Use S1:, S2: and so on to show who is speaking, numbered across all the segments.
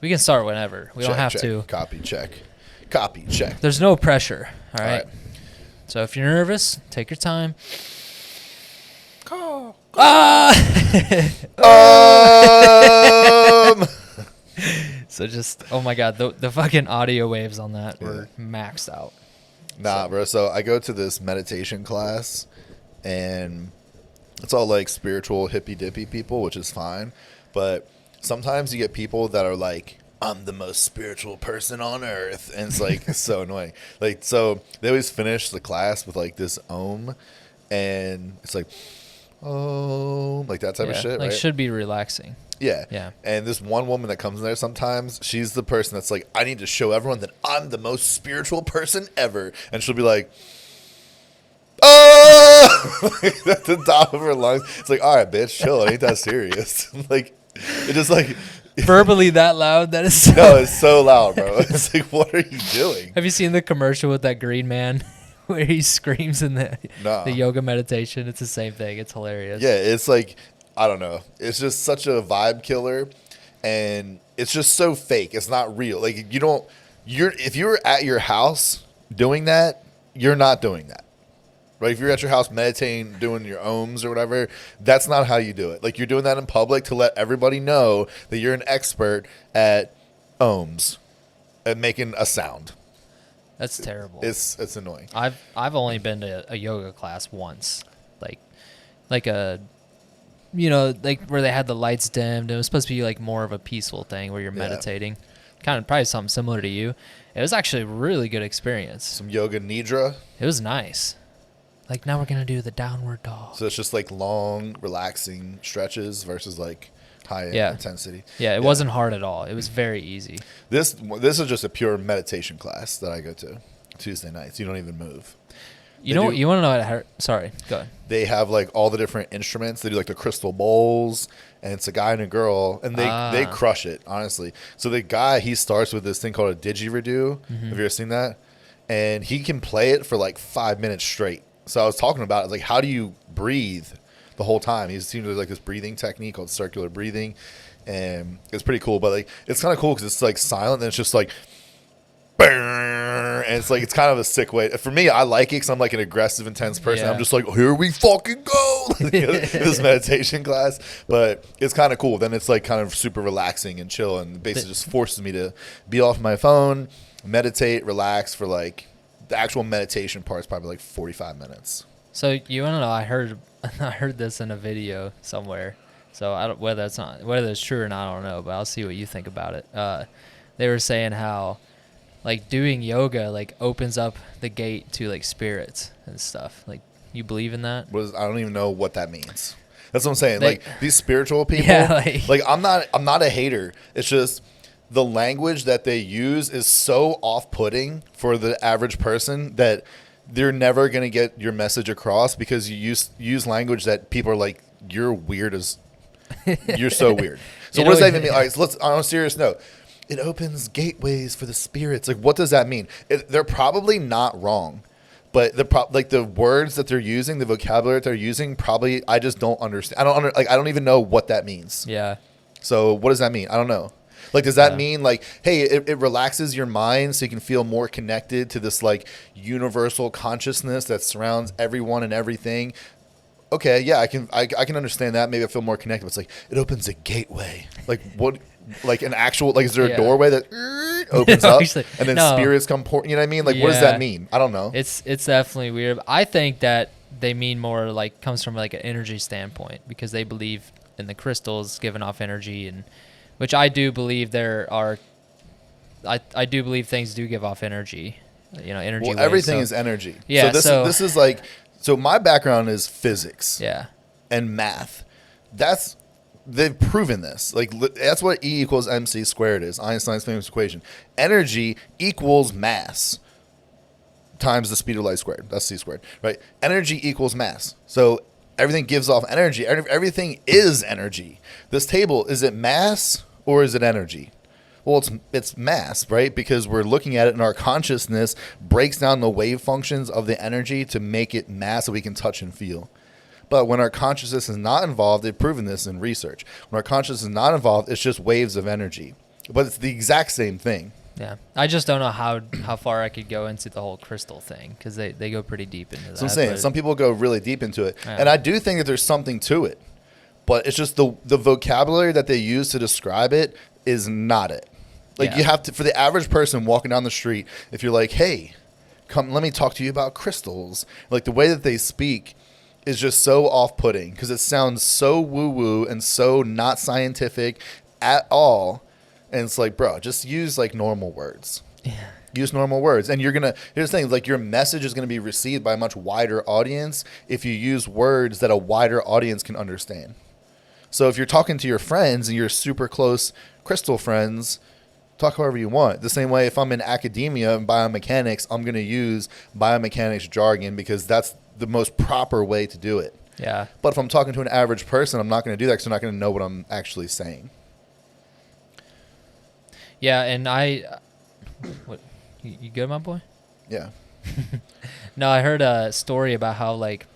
S1: We can start whenever. We don't have
S2: check.
S1: to.
S2: Copy check.
S1: There's no pressure. All right.
S2: All right.
S1: So if you're nervous, take your time. Ah! So just, oh my God, the fucking audio waves on that were maxed out.
S2: Nah, bro. So I go to this meditation class, and it's all like spiritual hippy dippy people, which is fine. But sometimes you get people that are like, I'm the most spiritual person on earth. And it's like, it's so annoying. Like, so they always finish the class with like this om, and it's like, oh, like that type of shit.
S1: Like,
S2: right?
S1: should be relaxing.
S2: Yeah.
S1: Yeah.
S2: And this one woman that comes in there sometimes, she's the person that's like, I need to show everyone that I'm the most spiritual person ever. And she'll be like, oh, like, at the top of her lungs. It's like, all right, bitch, chill. It ain't that serious. Like, it just like.
S1: Verbally that loud, that is so.
S2: No, it's so loud, bro. It's like, what are you doing?
S1: Have you seen the commercial with that green man where he screams in the yoga meditation? It's the same thing. It's hilarious.
S2: Yeah, it's like, I don't know. It's just such a vibe killer, and it's just so fake. It's not real. Like, if you're at your house doing that, you're not doing that. Right? If you're at your house meditating, doing your ohms or whatever, that's not how you do it. Like, you're doing that in public to let everybody know that you're an expert at ohms, at making a sound.
S1: That's terrible.
S2: It's annoying.
S1: I've only been to a yoga class once, like a, like where they had the lights dimmed. It was supposed to be like more of a peaceful thing where you're meditating, kind of probably something similar to you. It was actually a really good experience.
S2: Some yoga nidra.
S1: It was nice. Like, now we're gonna do the downward dog.
S2: So it's just like long, relaxing stretches versus like high intensity.
S1: Yeah, it wasn't hard at all. It was very easy.
S2: This is just a pure meditation class that I go to Tuesday nights. You don't even move.
S1: You want to know what? Sorry, go ahead.
S2: They have like all the different instruments. They do like the crystal bowls, and it's a guy and a girl, and they crush it, honestly. So the guy, he starts with this thing called a didgeridoo. Have you ever seen that? And he can play it for like 5 minutes straight. So I was talking about it, like, how do you breathe the whole time? He seems to like this breathing technique called circular breathing, and it's pretty cool. But like, it's kind of cool because it's like silent, and it's just like, and it's like, it's kind of a sick way. For me, I like it because I'm like an aggressive, intense person. I'm just like, here we fucking go, this meditation class. But it's kind of cool. Then it's like kind of super relaxing and chill, and basically just forces me to be off my phone, meditate, relax for like. The actual meditation part is probably like 45 minutes.
S1: So you want to know? I heard this in a video somewhere. So I don't whether it's true or not, I don't know. But I'll see what you think about it. They were saying how, like, doing yoga like opens up the gate to like spirits and stuff. Like, you believe in that?
S2: I don't even know what that means. That's what I'm saying. Like, these spiritual people. Like I'm not a hater. It's just. The language that they use is so off-putting for the average person that they're never going to get your message across because you use language that people are like, you're weird as you're so weird. So what does that even mean? All right, so let's on a serious note. It opens gateways for the spirits. Like, what does that mean? They're probably not wrong, but the words that they're using, the vocabulary that they're using, probably I just don't understand. I don't even know what that means.
S1: Yeah.
S2: So what does that mean? I don't know. Like, does that mean like, hey, it relaxes your mind so you can feel more connected to this like universal consciousness that surrounds everyone and everything? Okay, yeah, I can understand that. Maybe I feel more connected. But it's like it opens a gateway. Like what? Like an actual like is there a doorway that opens up and then spirits come pour? You know what I mean? Like what does that mean? I don't know.
S1: It's definitely weird. I think that they mean more like comes from like an energy standpoint because they believe in the crystals giving off energy and. Which I do believe there are. I do believe things do give off energy, energy.
S2: Well, everything is energy.
S1: Yeah.
S2: So this is like. So my background is physics.
S1: Yeah.
S2: And math. They've proven this. Like that's what E equals MC squared is. Einstein's famous equation. Energy equals mass times the speed of light squared. That's c squared, right? Energy equals mass. So. Everything gives off energy. Everything is energy. This table, is it mass or is it energy? Well, it's mass, right? Because we're looking at it and our consciousness breaks down the wave functions of the energy to make it mass that we can touch and feel. But when our consciousness is not involved, they've proven this in research. When our consciousness is not involved, it's just waves of energy. but it's the exact same thing.
S1: Yeah, I just don't know how far I could go into the whole crystal thing, because they go pretty deep into that.
S2: So I'm saying some people go really deep into it,
S1: Yeah.
S2: and I do think that there's something to it, but it's just the vocabulary that they use to describe it is not it. Like
S1: Yeah.
S2: you have to, for the average person walking down the street, if you're like, hey, come, let me talk to you about crystals. Like the way that they speak is just so off-putting because it sounds so woo-woo and so not scientific at all. And it's like, bro, just use like normal words.
S1: Yeah.
S2: Use normal words. And here's the thing, like your message is going to be received by a much wider audience if you use words that a wider audience can understand. So if you're talking to your friends and you're super close crystal friends, talk however you want. The same way if I'm in academia and biomechanics, I'm going to use biomechanics jargon because that's the most proper way to do it.
S1: Yeah.
S2: But if I'm talking to an average person, I'm not going to do that because they're not going to know what I'm actually saying.
S1: Yeah, and what, you good, my boy?
S2: Yeah.
S1: No, I heard a story about how like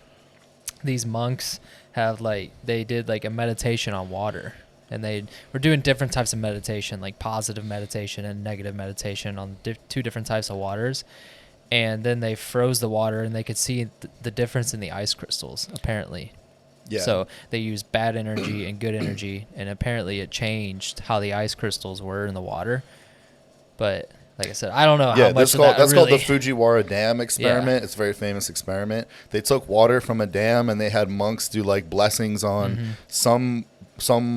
S1: these monks have like they did like a meditation on water, and they were doing different types of meditation, like positive meditation and negative meditation on two different types of waters, and then they froze the water and they could see the difference in the ice crystals apparently.
S2: Yeah.
S1: So they used bad energy and good energy, and apparently it changed how the ice crystals were in the water. But like I said, I don't know how much
S2: that's
S1: of that
S2: called
S1: really...
S2: the Fujiwara Dam experiment.
S1: Yeah.
S2: It's a very famous experiment. They took water from a dam and they had monks do like blessings on some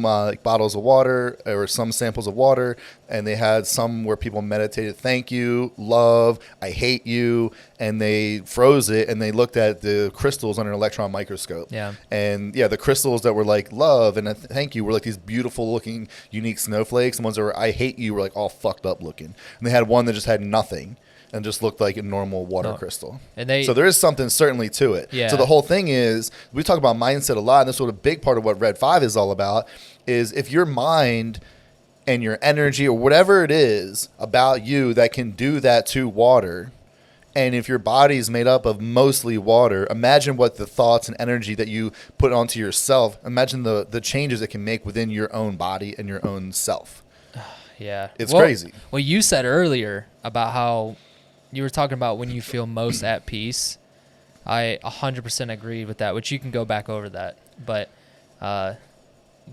S2: like bottles of water or some samples of water, and they had some where people meditated, thank you, love, I hate you, and they froze it and they looked at the crystals under an electron microscope.
S1: Yeah.
S2: And yeah, the crystals that were like love and thank you were like these beautiful looking unique snowflakes. The ones that were I hate you were like all fucked up looking. And they had one that just had nothing and just looked like a normal water crystal.
S1: And
S2: so there is something certainly to it.
S1: Yeah.
S2: So the whole thing is, we talk about mindset a lot, and this is what a big part of what Red 5 is all about, is if your mind and your energy or whatever it is about you that can do that to water, and if your body is made up of mostly water, imagine what the thoughts and energy that you put onto yourself, imagine the changes it can make within your own body and your own self.
S1: Yeah.
S2: It's crazy.
S1: Well, you said earlier about how you were talking about when you feel most at peace. I 100% agreed with that, which you can go back over that. But,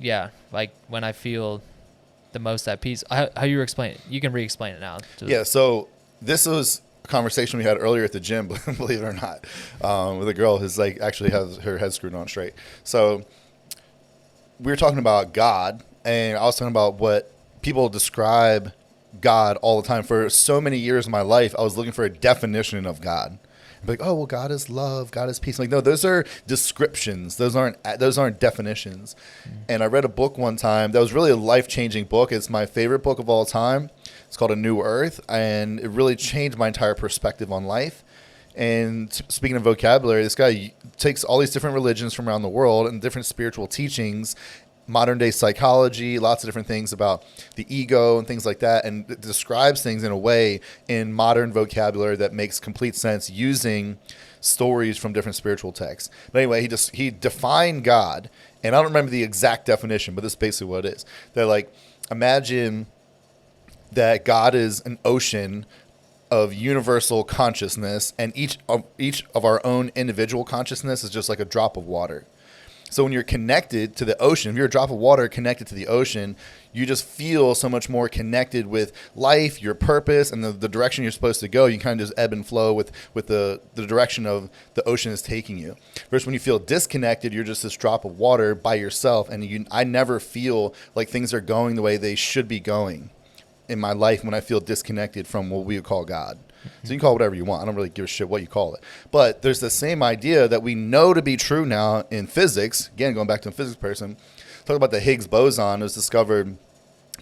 S1: yeah, like when I feel the most at peace, how you explain it? You can re-explain it now.
S2: Yeah, so this was a conversation we had earlier at the gym, believe it or not, with a girl who's like actually has her head screwed on straight. So we were talking about God, and I was talking about what people describe God all the time. For so many years of my life, I was looking for a definition of God. I'd be like, oh, well, God is love, God is peace. I'm like, no, those are descriptions. Those aren't definitions. And I read a book one time that was really a life-changing book. It's my favorite book of all time. It's called A New Earth, and it really changed my entire perspective on life. And speaking of vocabulary, this guy takes all these different religions from around the world and different spiritual teachings, modern day psychology, lots of different things about the ego and things like that, and it describes things in a way in modern vocabulary that makes complete sense using stories from different spiritual texts. But anyway, he defined God, and I don't remember the exact definition, but this is basically what it is. That like, imagine that God is an ocean of universal consciousness, and each of our own individual consciousness is just like a drop of water. So when you're connected to the ocean, if you're a drop of water connected to the ocean, you just feel so much more connected with life, your purpose, and the direction you're supposed to go. You kind of just ebb and flow with the direction of the ocean is taking you. Versus when you feel disconnected, you're just this drop of water by yourself, and I never feel like things are going the way they should be going in my life when I feel disconnected from what we would call God. So you can call it whatever you want. I don't really give a shit what you call it. But there's the same idea that we know to be true now in physics. Again, going back to a physics person, talk about the Higgs boson. It was discovered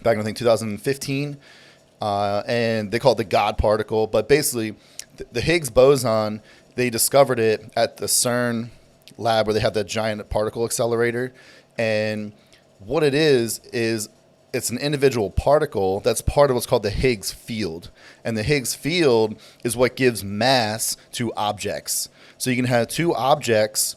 S2: back in, I think, 2015. And they call it the God particle. But basically, the Higgs boson, they discovered it at the CERN lab where they have that giant particle accelerator. And what it is it's an individual particle that's part of what's called the Higgs field. And the Higgs field is what gives mass to objects. So you can have two objects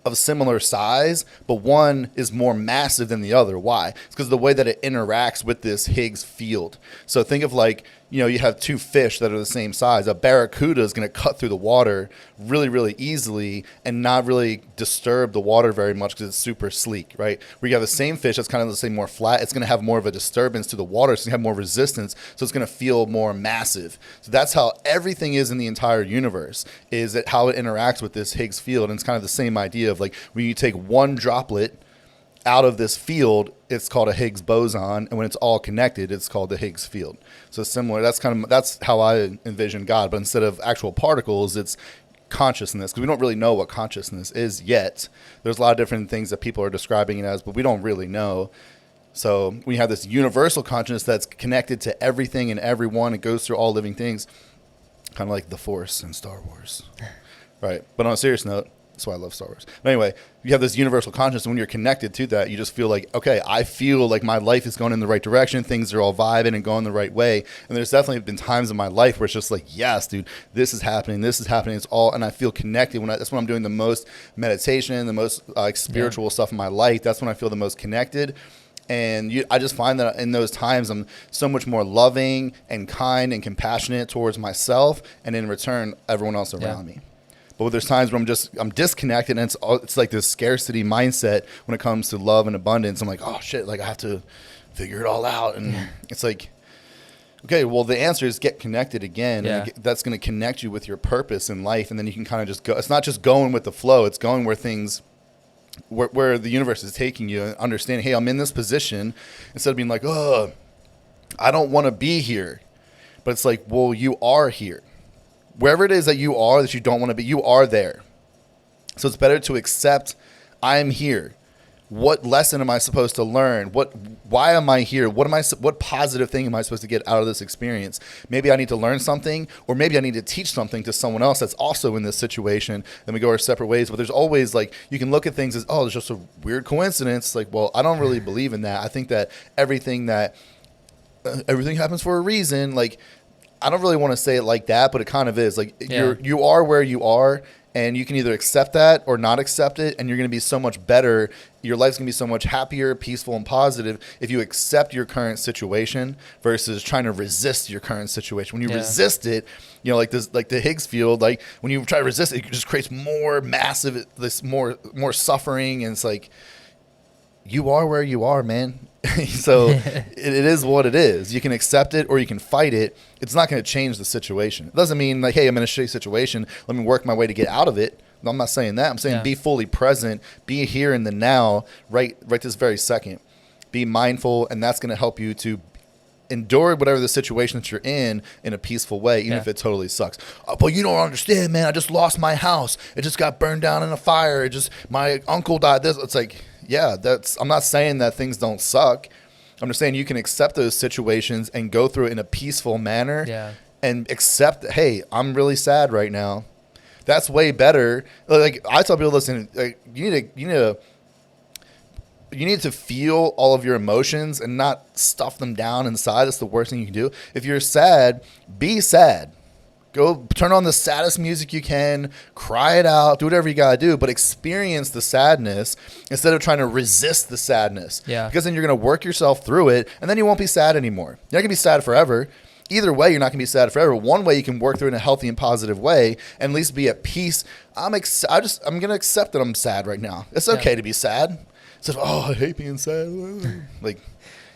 S2: of similar size, but one is more massive than the other. Why? It's because of the way that it interacts with this Higgs field. So think of like, you have two fish that are the same size. A barracuda is going to cut through the water really, really easily and not really disturb the water very much because it's super sleek, right? Where you have the same fish that's kind of the same, more flat, it's going to have more of a disturbance to the water. It's going to have more resistance, so it's going to feel more massive. So that's how everything is in the entire universe, is that how it interacts with this Higgs field. And it's kind of the same idea of like when you take one droplet out of this field, it's called a Higgs boson, and when it's all connected, it's called the Higgs field. So similar. That's how I envision God, but instead of actual particles, it's consciousness, because we don't really know what consciousness is yet. There's a lot of different things that people are describing it as, but we don't really know. So we have this universal consciousness that's connected to everything and everyone. It goes through all living things, kind of like the Force in Star Wars, right? But on a serious note, that's why I love Star Wars. But anyway, you have this universal consciousness, and when you're connected to that, you just feel like, okay, I feel like my life is going in the right direction. Things are all vibing and going the right way. And there's definitely been times in my life where it's just like, yes, dude, this is happening. This is happening. It's all, and I feel connected. That's when I'm doing the most meditation, the most spiritual stuff in my life. That's when I feel the most connected. And I just find that in those times, I'm so much more loving and kind and compassionate towards myself, and in return, everyone else around me. But there's times where I'm disconnected, and it's like this scarcity mindset when it comes to love and abundance. I'm like, oh shit, like I have to figure it all out, and it's like, okay, well the answer is get connected again, and that's going to connect you with your purpose in life, and then you can kind of just go. It's not just going with the flow; it's going where things, where the universe is taking you, and understanding, hey, I'm in this position, instead of being like, oh, I don't want to be here, but it's like, well, you are here. Wherever it is that you are, that you don't want to be, you are there. So it's better to accept, I'm here. What lesson am I supposed to learn? Why am I here? What positive thing am I supposed to get out of this experience? Maybe I need to learn something, or maybe I need to teach something to someone else that's also in this situation. Then we go our separate ways. But there's always, like, you can look at things as, oh, it's just a weird coincidence. Like, well, I don't really believe in that. I think that everything happens for a reason. Like, I don't really want to say it like that, but it kind of is. Like, you are where you are, and you can either accept that or not accept it, and you're going to be so much better. Your life's going to be so much happier, peaceful, and positive if you accept your current situation versus trying to resist your current situation. When you resist it, like the Higgs field, like when you try to resist it, it just creates more massive, more suffering, and it's like, you are where you are, man. So it is what it is. You can accept it or you can fight it. It's not going to change the situation. It doesn't mean like, hey, I'm in a shitty situation, let me work my way to get out of it. No, I'm not saying that. I'm saying be fully present, be here in the now, right this very second. Be mindful, and that's going to help you to endure whatever the situation that you're in a peaceful way, even if it totally sucks. But you don't understand, man. I just lost my house. It just got burned down in a fire. My uncle died. It's like, I'm not saying that things don't suck. I'm just saying you can accept those situations and go through it in a peaceful manner and accept that, hey, I'm really sad right now. That's way better. Like, I tell people, listen, like, you need to feel all of your emotions and not stuff them down inside. That's the worst thing you can do. If you're sad, be sad. Go turn on the saddest music you can, cry it out, do whatever you got to do, but experience the sadness instead of trying to resist the sadness. Yeah. Because then you're going to work yourself through it, and then you won't be sad anymore. You're not going to be sad forever. Either way, you're not going to be sad forever. One way you can work through it in a healthy and positive way and at least be at peace. I'm going to accept that I'm sad right now. It's okay to be sad. It's like, oh, I hate being sad. Like,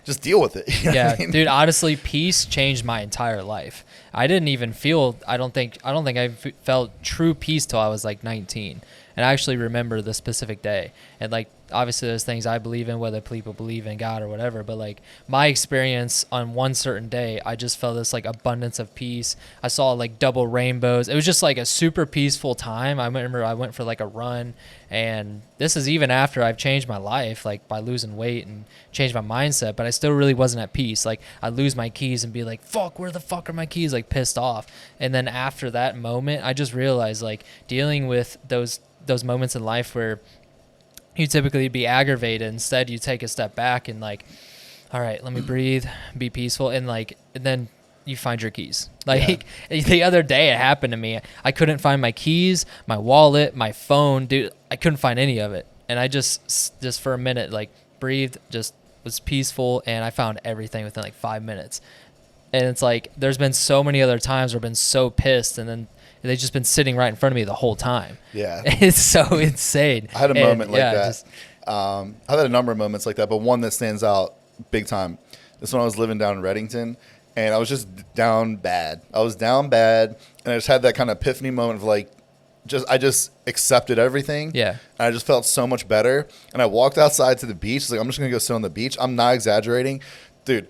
S2: just deal with it. You know what I mean?
S1: Dude, honestly, peace changed my entire life. I didn't even feel, I don't think I felt true peace till I was like 19. And I actually remember the specific day. And like, obviously there's things I believe in, whether people believe in God or whatever, but like my experience on one certain day, I just felt this like abundance of peace. I saw like double rainbows. It was just like a super peaceful time. I remember I went for like a run, and this is even after I've changed my life, like by losing weight and changed my mindset, but I still really wasn't at peace. Like, I'd lose my keys and be like, fuck, where the fuck are my keys? Like, pissed off. And then after that moment, I just realized, like, dealing with those moments in life where you typically be aggravated, instead you take a step back and like, all right, let me breathe, be peaceful, and then you find your keys. Like the other day it happened to me. I couldn't find my keys, my wallet, my phone, dude. I couldn't find any of it. And I just for a minute, like breathed, just was peaceful. And I found everything within like 5 minutes. And it's like, there's been so many other times where I've been so pissed and then they've just been sitting right in front of me the whole time.
S2: Yeah.
S1: It's so insane.
S2: I had a moment like that. I've had a number of moments like that, but one that stands out big time. This one I was living down in Reddington, and I was just down bad. I was down bad, and I just had that kind of epiphany moment of like, I just accepted everything.
S1: Yeah.
S2: And I just felt so much better. And I walked outside to the beach. I was like, I'm just going to go sit on the beach. I'm not exaggerating. Dude,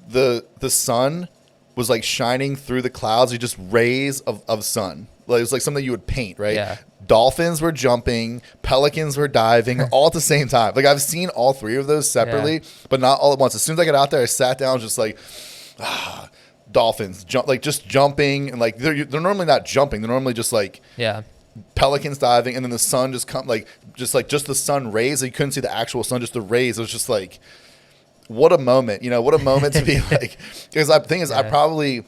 S2: the sun was like shining through the clouds. Just rays of sun. Like, it was like something you would paint, right?
S1: Yeah.
S2: Dolphins were jumping, pelicans were diving, all at the same time. Like, I've seen all three of those separately, but not all at once. As soon as I got out there, I sat down, just like, dolphins just jumping, and like they're normally not jumping. They're normally just like pelicans diving, and then the sun just just the sun rays. Like, you couldn't see the actual sun, just the rays. It was just like, what a moment, what a moment to be like. Because the thing is, I probably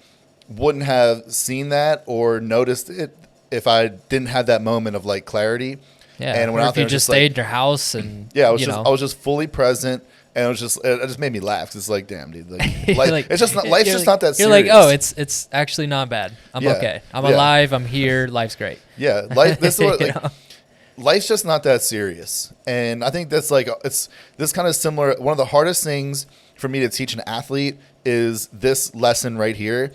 S2: wouldn't have seen that or noticed it if I didn't have that moment of like clarity.
S1: Yeah,
S2: and
S1: or if you just stayed in your house and
S2: I was just fully present, and it just made me laugh. 'Cause it's like, damn, dude, like it's just not, life's just not that serious.
S1: You're like, oh, it's actually not bad. I'm okay. I'm alive. I'm here. Life's great.
S2: Yeah, life. This is what life's just not that serious, and I think that's like it's this kind of similar. One of the hardest things for me to teach an athlete is this lesson right here.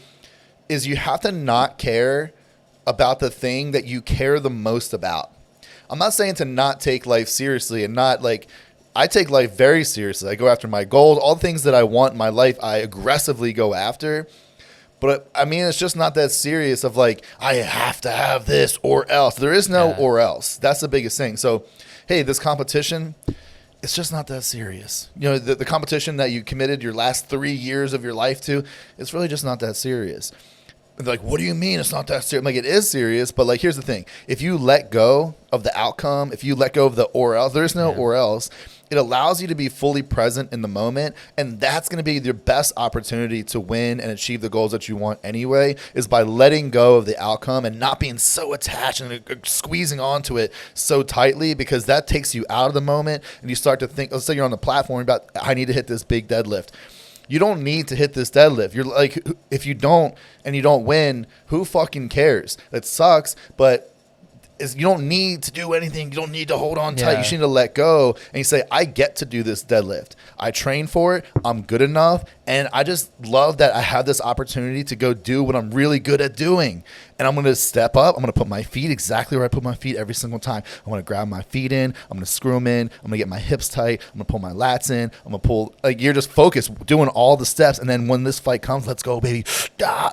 S2: Is you have to not care about the thing that you care the most about. I'm not saying to not take life seriously, and not like, I take life very seriously. I go after my goals, all the things that I want in my life, I aggressively go after. But I mean, it's just not that serious of like, I have to have this or else. There is no or else. That's the biggest thing. So, hey, this competition, it's just not that serious. The competition that you committed your last 3 years of your life to, it's really just not that serious. And they're like, what do you mean it's not that serious? I'm like, it is serious, but like, here's the thing. If you let go of the outcome, if you let go of the or else, there's no or else. It allows you to be fully present in the moment, and that's going to be your best opportunity to win and achieve the goals that you want anyway, is by letting go of the outcome and not being so attached and squeezing onto it so tightly, because that takes you out of the moment, and you start to think, let's say you're on the platform about, I need to hit this big deadlift. You don't need to hit this deadlift. You're like, if you don't and you don't win, who fucking cares? It sucks, but you don't need to do anything. You don't need to hold on tight. You just need to let go and you say, I get to do this deadlift. I train for it. I'm good enough. And I just love that I have this opportunity to go do what I'm really good at doing. And I'm going to step up. I'm going to put my feet exactly where I put my feet every single time. I'm going to grab my feet in. I'm going to screw them in. I'm going to get my hips tight. I'm going to pull my lats in. I'm going to pull, like, you're just focused doing all the steps. And then when this fight comes, let's go, baby.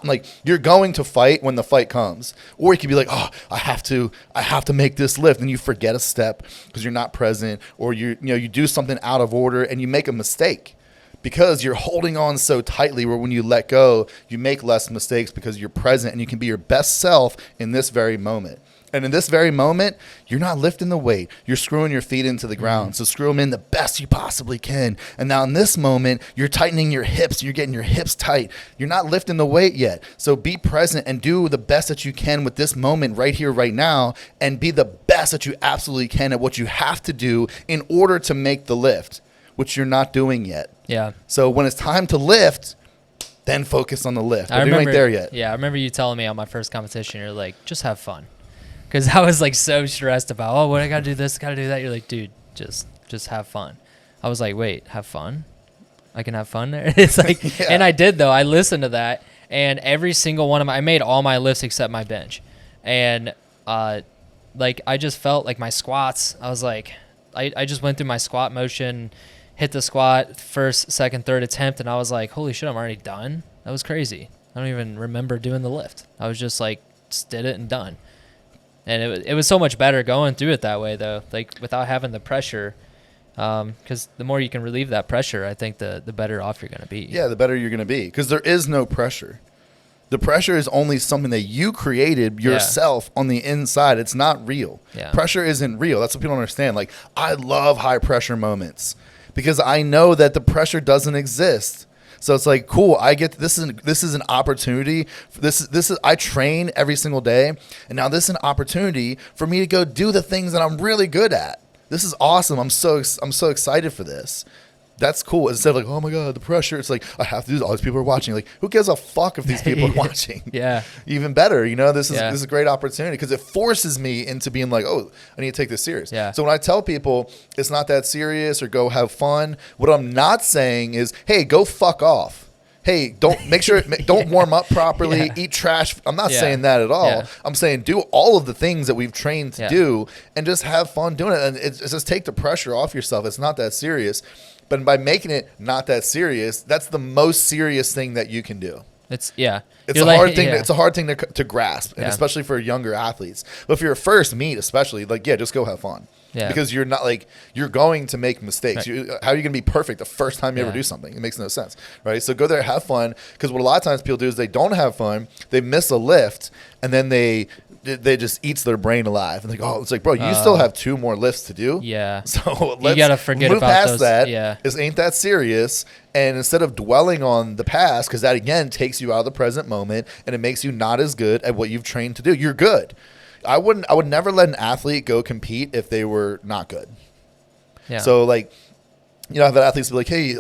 S2: Like, you're going to fight when the fight comes. Or you could be like, oh, I have to make this lift. And you forget a step because you're not present, or you do something out of order and you make a mistake. Because you're holding on so tightly, where when you let go, you make less mistakes because you're present and you can be your best self in this very moment. And in this very moment, you're not lifting the weight. You're screwing your feet into the ground. So screw them in the best you possibly can. And now in this moment, you're tightening your hips. You're getting your hips tight. You're not lifting the weight yet. So be present and do the best that you can with this moment right here, right now, and be the best that you absolutely can at what you have to do in order to make the lift, which you're not doing yet.
S1: Yeah.
S2: So when it's time to lift, then focus on the lift. But you ain't there yet.
S1: Yeah, I remember you telling me on my first competition, you're like, just have fun. Because I was like so stressed about, oh, what I got to do this, got to do that. You're like, dude, just have fun. I was like, wait, have fun? I can have fun there? It's like, and I did though. I listened to that, and every single one of I made all my lifts except my bench. And like, I just felt like my squats, I was like, I just went through my squat motion, hit the squat first, second, third attempt, and I was like, holy shit, I'm already done. That was crazy. I don't even remember doing the lift. I was just like, just did it and done. And it was so much better going through it that way, though, like without having the pressure, because the more you can relieve that pressure, I think the better off you're going to be.
S2: Yeah, the better you're going to be, because there is no pressure. The pressure is only something that you created yourself on the inside. It's not real.
S1: Yeah.
S2: Pressure isn't real. That's what people don't understand. Like, I love high pressure moments because I know that the pressure doesn't exist. So it's like, cool. I get this is an opportunity. This is I train every single day, and now this is an opportunity for me to go do the things that I'm really good at. This is awesome. I'm so excited for this. That's cool. Instead of like, oh my God, the pressure. It's like, I have to do this. All these people are watching. Like, who gives a fuck if these people are watching?
S1: Yeah.
S2: Even better. This is a great opportunity because it forces me into being like, oh, I need to take this serious.
S1: Yeah.
S2: So when I tell people it's not that serious or go have fun, what I'm not saying is, hey, go fuck off. Hey, don't warm up properly, eat trash. I'm not saying that at all.
S1: Yeah.
S2: I'm saying do all of the things that we've trained to do and just have fun doing it. And it's just take the pressure off yourself. It's not that serious. But by making it not that serious, that's the most serious thing that you can do. It's a hard thing. It's a hard thing to grasp, and especially for younger athletes. But for your first meet, especially, just go have fun. Yeah. Because you're not you're going to make mistakes. Right. How are you going to be perfect the first time you ever do something? It makes no sense, right? So go there, have fun. Because what a lot of times people do is they don't have fun, they miss a lift, and then they just eats their brain alive. And they go, oh, it's like, bro, you still have 2 more lifts to do.
S1: Yeah.
S2: So
S1: you gotta forget
S2: move
S1: about
S2: past
S1: those.
S2: that.
S1: Yeah.
S2: This ain't that serious. And instead of dwelling on the past, because that again takes you out of the present moment and it makes you not as good at what you've trained to do. You're good. I would never let an athlete go compete if they were not good. Yeah. So I've had athletes be like, hey,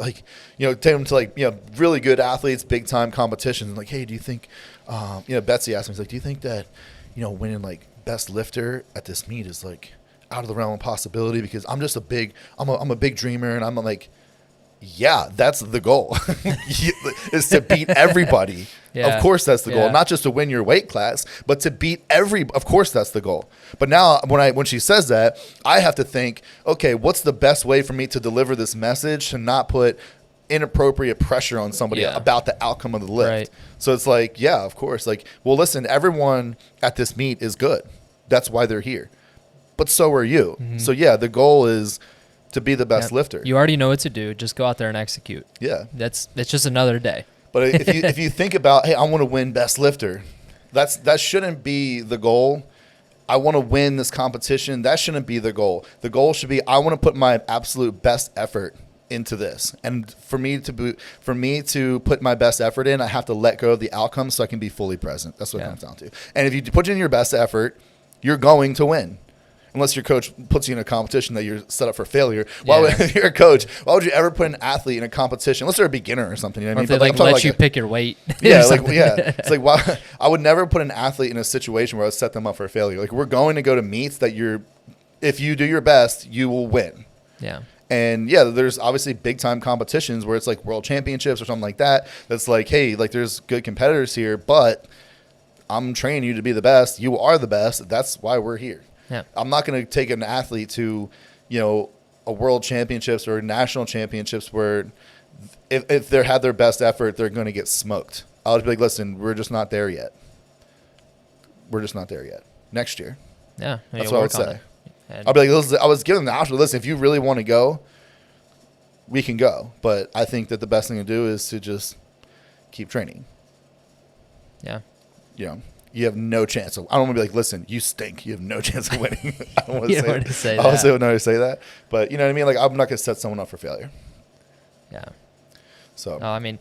S2: take them to really good athletes, big time competitions, and like, hey, do you think, Betsy asked me, she's like, do you think that, winning best lifter at this meet is out of the realm of possibility? Because I'm just I'm a big dreamer, and I'm like, yeah, that's the goal is to beat everybody. Yeah. Of course, that's the goal. Not just to win your weight class, but to beat of course, that's the goal. But now when she says that, I have to think, okay, what's the best way for me to deliver this message to not put inappropriate pressure on somebody about the outcome of the lift? Right. So it's like, yeah, of course. Well, listen, everyone at this meet is good. That's why they're here. But so are you. Mm-hmm. So yeah, the goal is to be the best lifter.
S1: You already know what to do. Just go out there and execute.
S2: Yeah.
S1: It's just another day.
S2: But if you think about, hey, I want to win best lifter, that shouldn't be the goal. I want to win this competition. That shouldn't be the goal. The goal should be, I want to put my absolute best effort into this. And for me to put my best effort in, I have to let go of the outcome so I can be fully present. That's what it comes down to. And if you put in your best effort, you're going to win. Unless your coach puts you in a competition that you're set up for failure. If you're a coach, why would you ever put an athlete in a competition? Unless they're a beginner or something. You know what I mean?
S1: If they let you pick your weight.
S2: Yeah, it's like, why? I would never put an athlete in a situation where I would set them up for failure. We're going to go to meets that if you do your best, you will win.
S1: Yeah.
S2: And there's obviously big time competitions where it's like world championships or something like that. That's like, hey, there's good competitors here, but I'm training you to be the best. You are the best. That's why we're here. Yeah. I'm not going to take an athlete to, a world championships or national championships where if they had their best effort, they're going to get smoked. I'll just be like, listen, we're just not there yet. We're just not there yet. Next year.
S1: Yeah.
S2: That's what I would say. I'll be like, listen, I was giving them the option. Listen, if you really want to go, we can go. But I think that the best thing to do is to just keep training.
S1: Yeah.
S2: You have no chance. I don't want to be like, listen, you stink. You have no chance of winning. I don't want to say that. I don't say that. But you know what I mean? I'm not going to set someone up for failure.
S1: Yeah.
S2: So.
S1: No, I mean,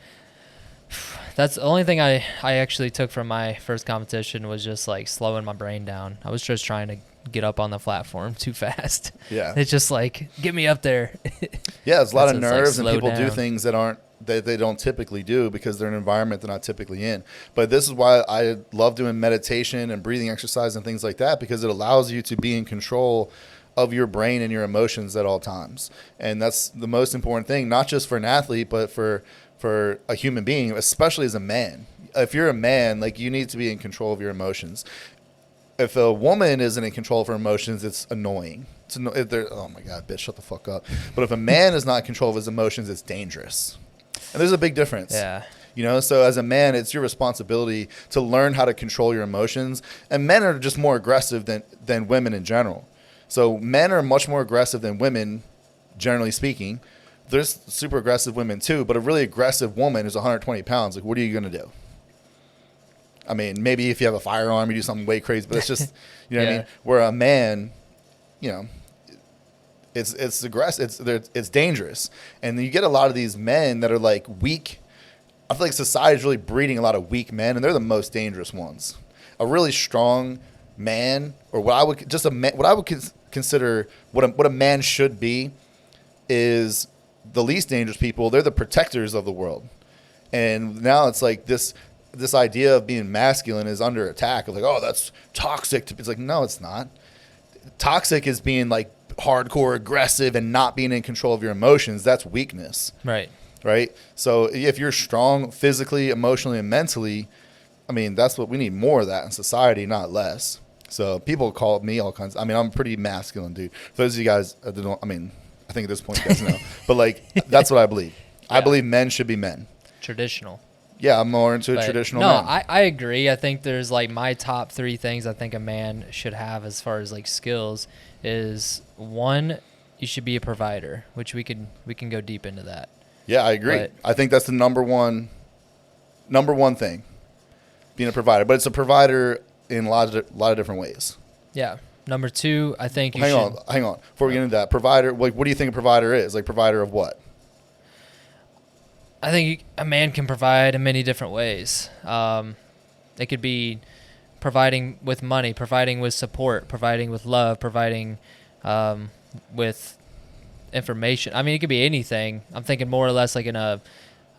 S1: that's the only thing I actually took from my first competition was just slowing my brain down. I was just trying to get up on the platform too fast. Yeah. It's just get me up there.
S2: Yeah, it's a lot of nerves and people do things that they don't typically do because they're in an environment they're not typically in. But this is why I love doing meditation and breathing exercise and things like that, because it allows you to be in control of your brain and your emotions at all times. And that's the most important thing, not just for an athlete, but for a human being, especially as a man. If you're a man, you need to be in control of your emotions. If a woman isn't in control of her emotions, it's annoying. Oh my God, bitch, shut the fuck up. But if a man is not in control of his emotions, it's dangerous. And there's a big difference.
S1: Yeah.
S2: So as a man, it's your responsibility to learn how to control your emotions. And men are just more aggressive than women in general. So men are much more aggressive than women, generally speaking. There's super aggressive women too, but a really aggressive woman is 120 pounds. What are you going to do? I mean, maybe if you have a firearm, you do something way crazy, but it's just, what I mean? Where a man, it's aggressive. It's dangerous. And you get a lot of these men that are weak I feel like society is really breeding a lot of weak men, and they're the most dangerous ones. A really strong man, or what I would just a man, what I would consider what a man should be, is the least dangerous people. They're the protectors of the world, and now it's like this idea of being masculine is under attack. Of like, oh, that's toxic. It's like, no, it's not. Toxic is being like hardcore aggressive and not being in control of your emotions. That's weakness. Right. So if you're strong physically, emotionally, and mentally, I mean, that's what we need, more of that in society, not less. So people call me all kinds. I mean, I'm a pretty masculine dude. For those of you guys that don't, I mean, I think at this point you guys know. But like, that's what I believe. Yeah. I believe men should be men.
S1: Traditional.
S2: Yeah, I'm more into a traditional man.
S1: No, I agree. I think there's like my top 3 things I think a man should have as far as like skills is, 1, you should be a provider, which we can go deep into that.
S2: Yeah, I agree. But I think that's the number one thing, being a provider. But it's a provider in a lot of different ways.
S1: Yeah. Number 2, I think
S2: hang on. Before we get into that, provider, like, what do you think a provider is? Like, provider of what?
S1: I think a man can provide in many different ways. It could be providing with money, providing with support, providing with love, providing with information. I mean, it could be anything. I'm thinking more or less like in a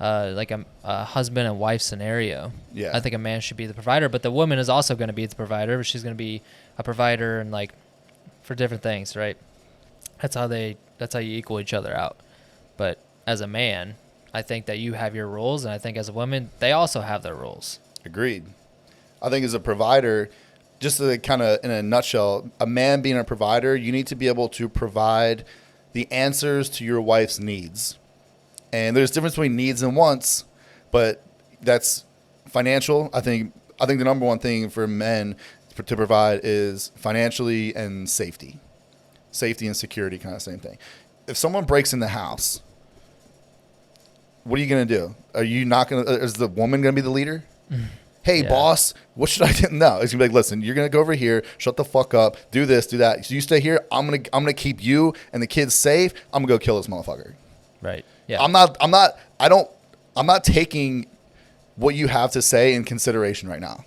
S1: husband and wife scenario.
S2: Yeah.
S1: I think a man should be the provider, but the woman is also going to be the provider. But she's going to be a provider and like for different things, right? That's how you equal each other out. But as a man, I think that you have your roles, and I think as a woman, they also have their roles.
S2: Agreed. I think as a provider, just to kind of in a nutshell, a man being a provider, you need to be able to provide the answers to your wife's needs. And there's a difference between needs and wants, but that's financial. I think the number one thing for men to provide is financially and safety. Safety and security, kind of same thing. If someone breaks in the house, what are you going to do? Are you not going to, is the woman going to be the leader? Hey, boss, what should I do? No, it's going to be like, listen, you're going to go over here, shut the fuck up, do this, do that. So you stay here. I'm going to keep you and the kids safe. I'm going to go kill this motherfucker.
S1: Right. Yeah.
S2: I'm not taking what you have to say in consideration right now.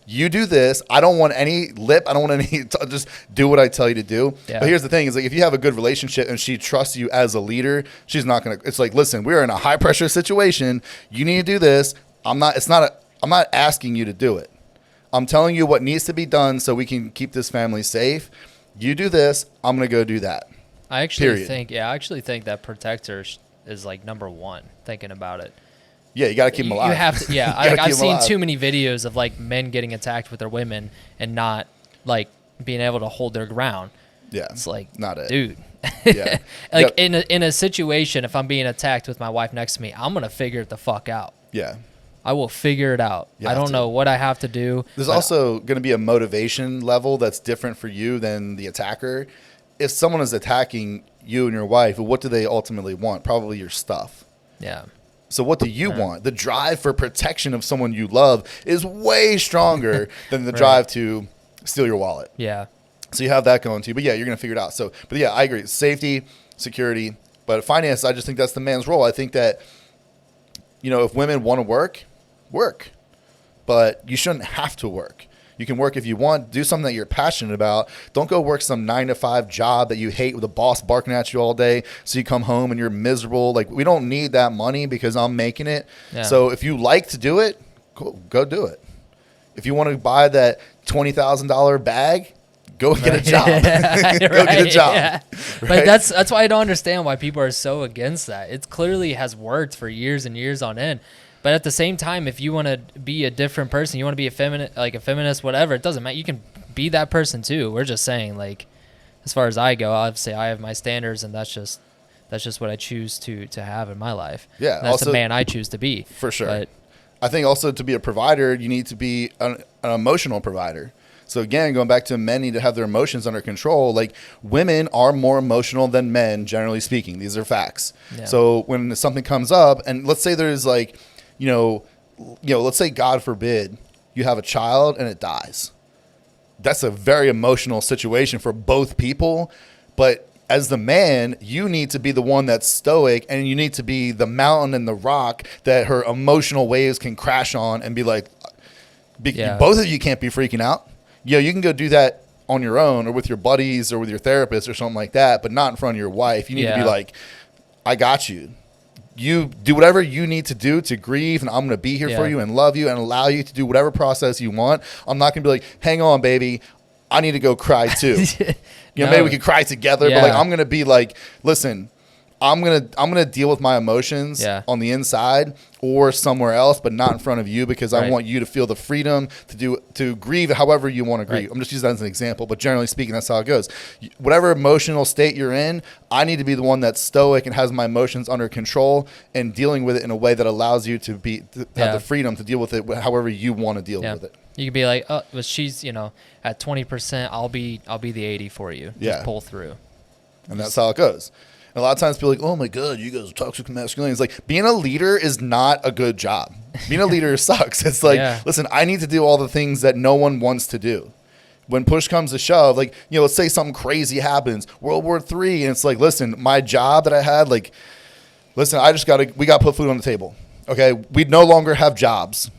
S2: You do this. I don't want any lip. I don't want any, just do what I tell you to do. Yeah. But here's the thing is like, if you have a good relationship and she trusts you as a leader, she's not going to, it's like, listen, we're in a high pressure situation. You need to do this. I'm not asking you to do it. I'm telling you what needs to be done so we can keep this family safe. You do this. I'm going to go do that.
S1: I actually think that protector is like number 1, thinking about it.
S2: Yeah, you got to keep them alive.
S1: You have to. Yeah, I've seen too many videos of like men getting attacked with their women and not like being able to hold their ground.
S2: Yeah,
S1: it's like,
S2: not it,
S1: dude.
S2: Yeah,
S1: like in a situation, if I'm being attacked with my wife next to me, I'm gonna figure it the fuck out.
S2: Yeah,
S1: I will figure it out. I don't know what I have to do.
S2: There's also going to be a motivation level that's different for you than the attacker. If someone is attacking you and your wife, what do they ultimately want? Probably your stuff.
S1: Yeah.
S2: So what do you want? The drive for protection of someone you love is way stronger than the drive to steal your wallet.
S1: Yeah.
S2: So you have that going too. But yeah, you're going to figure it out. So, but yeah, I agree. Safety, security, but finance, I just think that's the man's role. I think that, if women want to work. But you shouldn't have to work. You can work if you want. Do something that you're passionate about. Don't go work some 9-to-5 job that you hate with a boss barking at you all day. So you come home and you're miserable. Like, we don't need that money because I'm making it. Yeah. So if you like to do it, cool, go do it. If you want to buy that $20,000 bag, go get a job. Go get a job.
S1: Yeah. Right? But that's why I don't understand why people are so against that. It clearly has worked for years and years on end. But at the same time, if you want to be a different person, you want to be a feminist, whatever, it doesn't matter. You can be that person too. We're just saying, like, as far as I go, obviously I have my standards, and that's just what I choose to have in my life.
S2: Yeah,
S1: and that's the man I choose to be.
S2: For sure.
S1: But
S2: I think also to be a provider, you need to be an emotional provider. So again, going back to men need to have their emotions under control. Like, women are more emotional than men, generally speaking. These are facts. Yeah. So when something comes up, and let's say there's like, let's say, God forbid, you have a child and it dies. That's a very emotional situation for both people. But as the man, you need to be the one that's stoic, and you need to be the mountain and the rock that her emotional waves can crash on and be like, both of you can't be freaking out. You can go do that on your own or with your buddies or with your therapist or something like that, but not in front of your wife. You need to be like, I got you. You do whatever you need to do to grieve, and I'm going to be here for you and love you and allow you to do whatever process you want. I'm not going to be like, hang on, baby, I need to go cry too. Maybe we could cry together, but like I'm going to be like, listen, I'm gonna deal with my emotions on the inside or somewhere else, but not in front of you, because I want you to feel the freedom to grieve however you want to grieve. I'm just using that as an example, but generally speaking, that's how it goes. Whatever emotional state you're in, I need to be the one that's stoic and has my emotions under control and dealing with it in a way that allows you to have the freedom to deal with it however you want to deal with it.
S1: You could be like, oh, well, she's at 20%, I'll be the 80 for you. Just pull through.
S2: And that's how it goes. And a lot of times people are like, oh my God, you guys are toxic masculinity. It's like, being a leader is not a good job. Being a leader sucks. It's like, listen, I need to do all the things that no one wants to do. When push comes to shove, like, let's say something crazy happens, World War III, and it's like, listen, my job that I had, like, listen, we got to put food on the table. Okay? We no longer have jobs.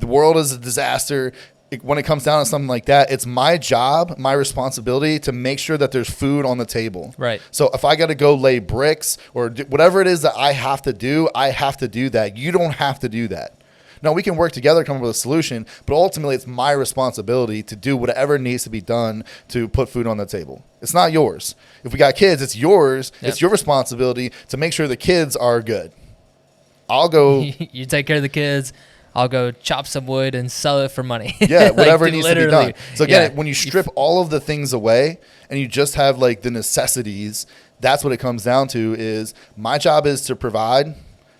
S2: The world is a disaster. When it comes down to something like that, it's my job, my responsibility to make sure that there's food on the table.
S1: Right.
S2: So if I got to go lay bricks or whatever it is that I have to do that. You don't have to do that. No, we can work together, come up with a solution, but ultimately it's my responsibility to do whatever needs to be done to put food on the table. It's not yours. If we got kids, it's yours. Yep. It's your responsibility to make sure the kids are good. I'll go.
S1: You take care of the kids. I'll go chop some wood and sell it for money.
S2: Yeah, whatever needs to be done. So again, when you strip all of the things away and you just have like the necessities, that's what it comes down to. Is my job is to provide.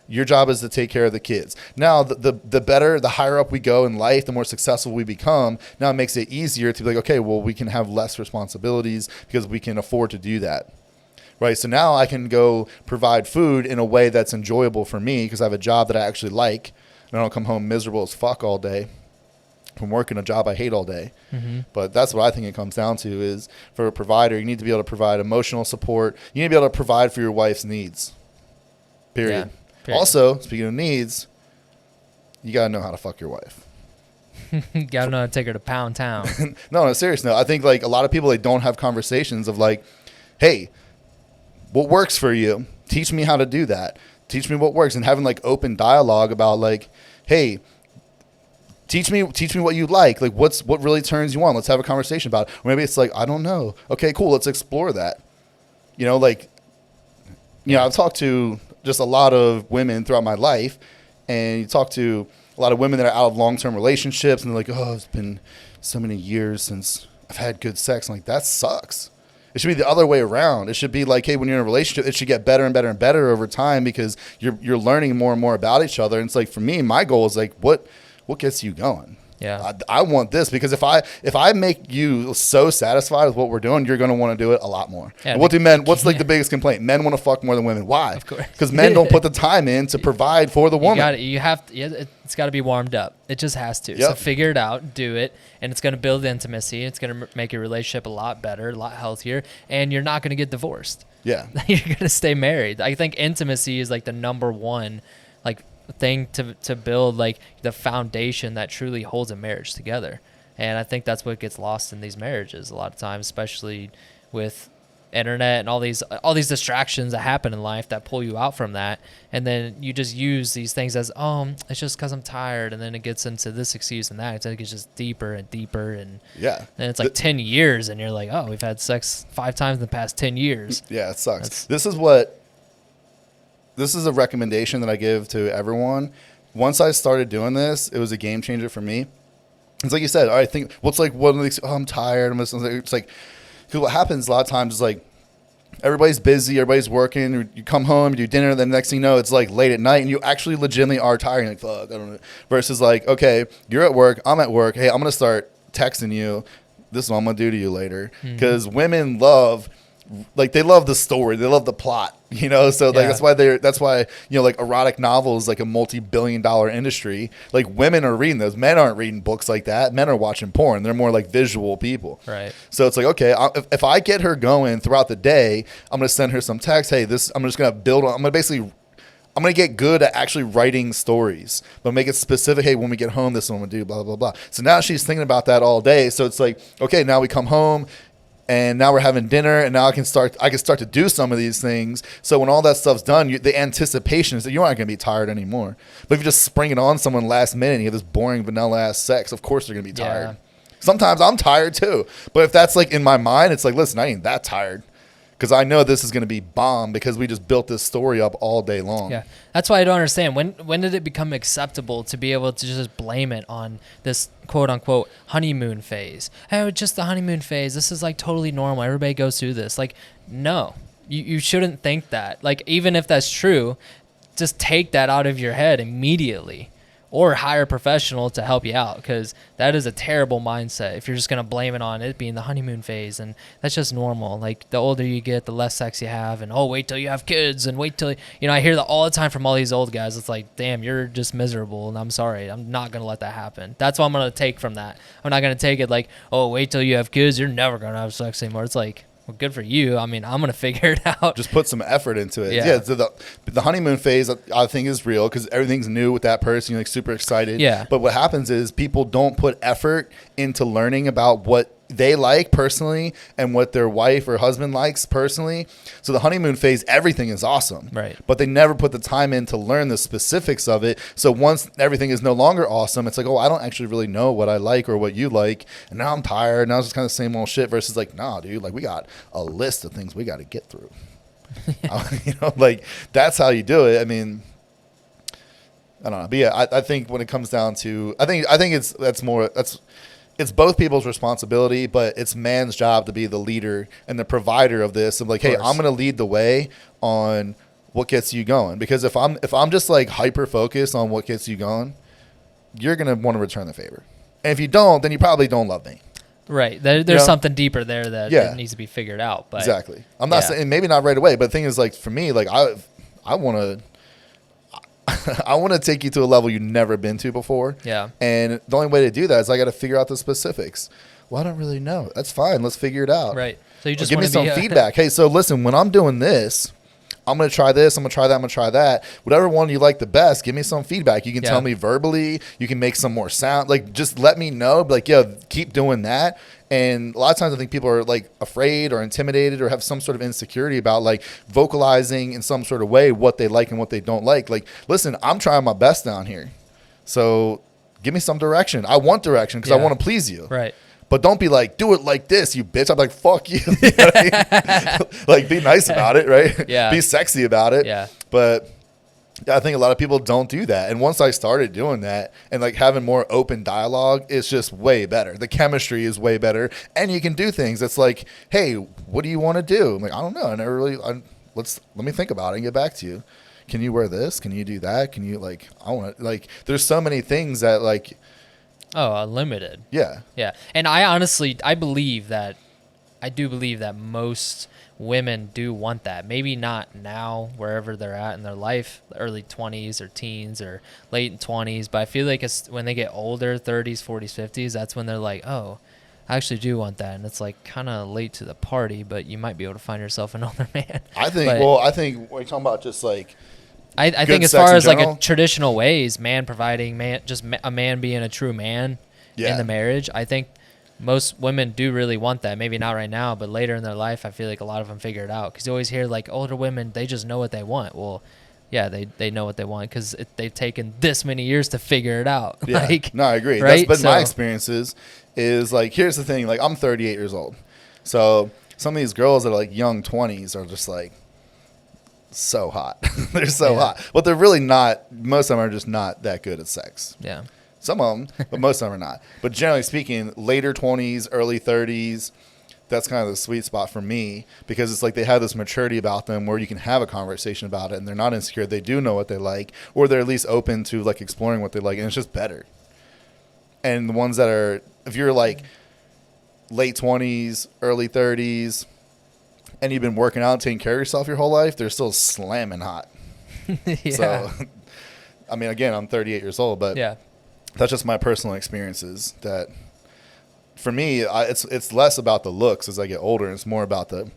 S2: Your job is to take care of the kids. Now, the higher up we go in life, the more successful we become. Now it makes it easier to be like, okay, well, we can have less responsibilities because we can afford to do that. Right. So now I can go provide food in a way that's enjoyable for me because I have a job that I actually like. I don't come home miserable as fuck all day from working a job I hate all day. Mm-hmm. But that's what I think it comes down to is, for a provider, you need to be able to provide emotional support. You need to be able to provide for your wife's needs. Period. Yeah, also, speaking of needs, you got to know how to fuck your wife.
S1: You got to know how to take her to Pound Town.
S2: No, seriously. No. I think like a lot of people, they don't have conversations of like, hey, what works for you? Teach me how to do that. Teach me what works, and having like open dialogue about like, hey, teach me what you like. Like what really turns you on? Let's have a conversation about it. Or maybe it's like, I don't know. Okay, cool. Let's explore that. I've talked to just a lot of women throughout my life, and you talk to a lot of women that are out of long-term relationships, and they're like, oh, it's been so many years since I've had good sex. I'm like, that sucks. It should be the other way around. It should be like, hey, when you're in a relationship, it should get better and better and better over time because you're learning more and more about each other. And it's like, for me, my goal is like, what gets you going?
S1: Yeah.
S2: I want this because if I make you so satisfied with what we're doing, you're going to want to do it a lot more. Yeah, what's like the biggest complaint? Men want to fuck more than women. Why?
S1: Of course.
S2: Because men don't put the time in to provide for the woman.
S1: It's got to be warmed up. It just has to. Yep. So figure it out, do it, and it's going to build intimacy. It's going to make your relationship a lot better, a lot healthier, and you're not going to get divorced.
S2: Yeah.
S1: You're going to stay married. I think intimacy is like the number one thing to build like the foundation that truly holds a marriage together. And I think that's what gets lost in these marriages a lot of times, especially with internet and all these distractions that happen in life that pull you out from that. And then you just use these things as, it's just because I'm tired. And then it gets into this excuse and that. It gets just deeper and deeper. And then it's like 10 years and you're like, oh, we've had sex 5 times in the past 10 years.
S2: Yeah, it sucks. This is a recommendation that I give to everyone. Once I started doing this, it was a game changer for me. It's like you said, all right, what's like one of these, I'm tired. It's like, because what happens a lot of times is like, everybody's busy, everybody's working, you come home, you do dinner, then the next thing you know, it's like late at night and you actually legitimately are tired. You're like, fuck, I don't know. Versus like, okay, you're at work, I'm at work. Hey, I'm going to start texting you. This is what I'm going to do to you later. Because women love like they love the story, they love the plot, you know. So like that's why you know, like erotic novels, like a multi-billion-dollar industry. Like women are reading those, men aren't reading books like that. Men are watching porn. They're more like visual people.
S1: Right.
S2: So it's like, okay, if I get her going throughout the day, I'm gonna send her some text. Hey, this I'm just gonna build on. I'm going to get good at actually writing stories, but make it specific. Hey, when we get home, this is what I'm going to do, blah, blah, blah. So now she's thinking about that all day. So it's like, okay, now we come home and now we're having dinner and now I can start to do some of these things. So when all that stuff's done, the anticipation is that you aren't going to be tired anymore. But if you just spring it on someone last minute and you have this boring vanilla ass sex, of course they're going to be tired. Sometimes I'm tired too. But if that's like in my mind, it's like, listen, I ain't that tired. Because I know this is going to be bomb because we just built this story up all day long.
S1: Yeah, that's why I don't understand. When did it become acceptable to be able to just blame it on this quote-unquote honeymoon phase? Oh, it's just the honeymoon phase. This is like totally normal. Everybody goes through this. Like, no, you shouldn't think that. Like, even if that's true, just take that out of your head immediately. Or hire a professional to help you out, because that is a terrible mindset if you're just going to blame it on it being the honeymoon phase, and that's just normal. Like, the older you get, the less sex you have, and wait till you have kids, and wait till, I hear that all the time from all these old guys. It's like, damn, you're just miserable, and I'm sorry. I'm not going to let that happen. That's what I'm going to take from that. I'm not going to take it like, wait till you have kids, you're never going to have sex anymore. It's like, well, good for you. I mean, I'm going to figure it out.
S2: Just put some effort into it. Yeah, so the honeymoon phase, I think, is real because everything's new with that person. You're like super excited.
S1: Yeah.
S2: But what happens is people don't put effort into learning about what they like personally and what their wife or husband likes personally. So the honeymoon phase, everything is awesome.
S1: Right.
S2: But they never put the time in to learn the specifics of it. So once everything is no longer awesome, it's like, I don't actually really know what I like or what you like. And now I'm tired. Now it's just kind of the same old shit versus like, nah, dude, like we got a list of things we got to get through. Like that's how you do it. I mean, I don't know. But yeah, I think when it comes down to, I think it's both people's responsibility, but it's man's job to be the leader and the provider of this. And like, hey, I'm going to lead the way on what gets you going. Because if I'm just like hyper focused on what gets you going, you're going to want to return the favor. And if you don't, then you probably don't love me.
S1: Right. There's something deeper there that needs to be figured out. But
S2: exactly. I'm not saying maybe not right away, but the thing is, like, for me, like I want to. I want to take you to a level you've never been to before. Yeah. And the only way to do that is I got to figure out the specifics. Well, I don't really know. That's fine. Let's figure it out.
S1: Right. So you just
S2: give me some feedback. Hey, so listen, when I'm doing this, I'm going to try this. I'm going to try that. I'm going to try that. Whatever one you like the best, give me some feedback. You can tell me verbally. You can make some more sound. Like, just let me know. Like, keep doing that. And a lot of times I think people are like afraid or intimidated or have some sort of insecurity about like vocalizing in some sort of way what they like and what they don't like. Like, listen, I'm trying my best down here. So give me some direction. I want direction because I want to please you.
S1: Right.
S2: But don't be like, do it like this, you bitch. I'm like, fuck you. You know what I mean? Like, be nice about it, right?
S1: Yeah.
S2: Be sexy about it.
S1: Yeah.
S2: But I think a lot of people don't do that. And once I started doing that and like having more open dialogue, it's just way better. The chemistry is way better. And you can do things that's like, hey, what do you want to do? I'm like, I don't know. I never really, let me think about it and get back to you. Can you wear this? Can you do that? Can you like, I want to, like, there's so many things that like,
S1: unlimited.
S2: Yeah.
S1: Yeah. And I do believe that most women do want that. Maybe not now, wherever they're at in their life, early 20s or teens or late 20s, but I feel like it's when they get older, 30s, 40s, 50s, that's when they're like, I actually do want that. And it's like kind of late to the party, but you might be able to find yourself another man.
S2: I think when you're talking about just like,
S1: I think as far as like a traditional ways, man providing, a man being a true man in the marriage, I think most women do really want that. Maybe not right now, but later in their life, I feel like a lot of them figure it out. Because you always hear like older women, they just know what they want. Well, yeah, they know what they want because they've taken this many years to figure it out.
S2: Yeah. No, I agree.
S1: Right?
S2: That's been my experiences is like, here's the thing. Like, I'm 38 years old. So some of these girls that are like young 20s are just like, so hot. They're so hot. But they're really not. Most of them are just not that good at sex.
S1: Yeah.
S2: Some of them, but most of them are not. But generally speaking, later 20s, early 30s, that's kind of the sweet spot for me because it's like they have this maturity about them where you can have a conversation about it and they're not insecure. They do know what they like, or they're at least open to like exploring what they like, and it's just better. And the ones that are, if you're like late 20s, early 30s, and you've been working out and taking care of yourself your whole life, they're still slamming hot.
S1: Yeah.
S2: So, I mean, again, I'm 38 years old, but
S1: Yeah.
S2: that's just my personal experiences. That for me, it's less about the looks as I get older. And it's more about the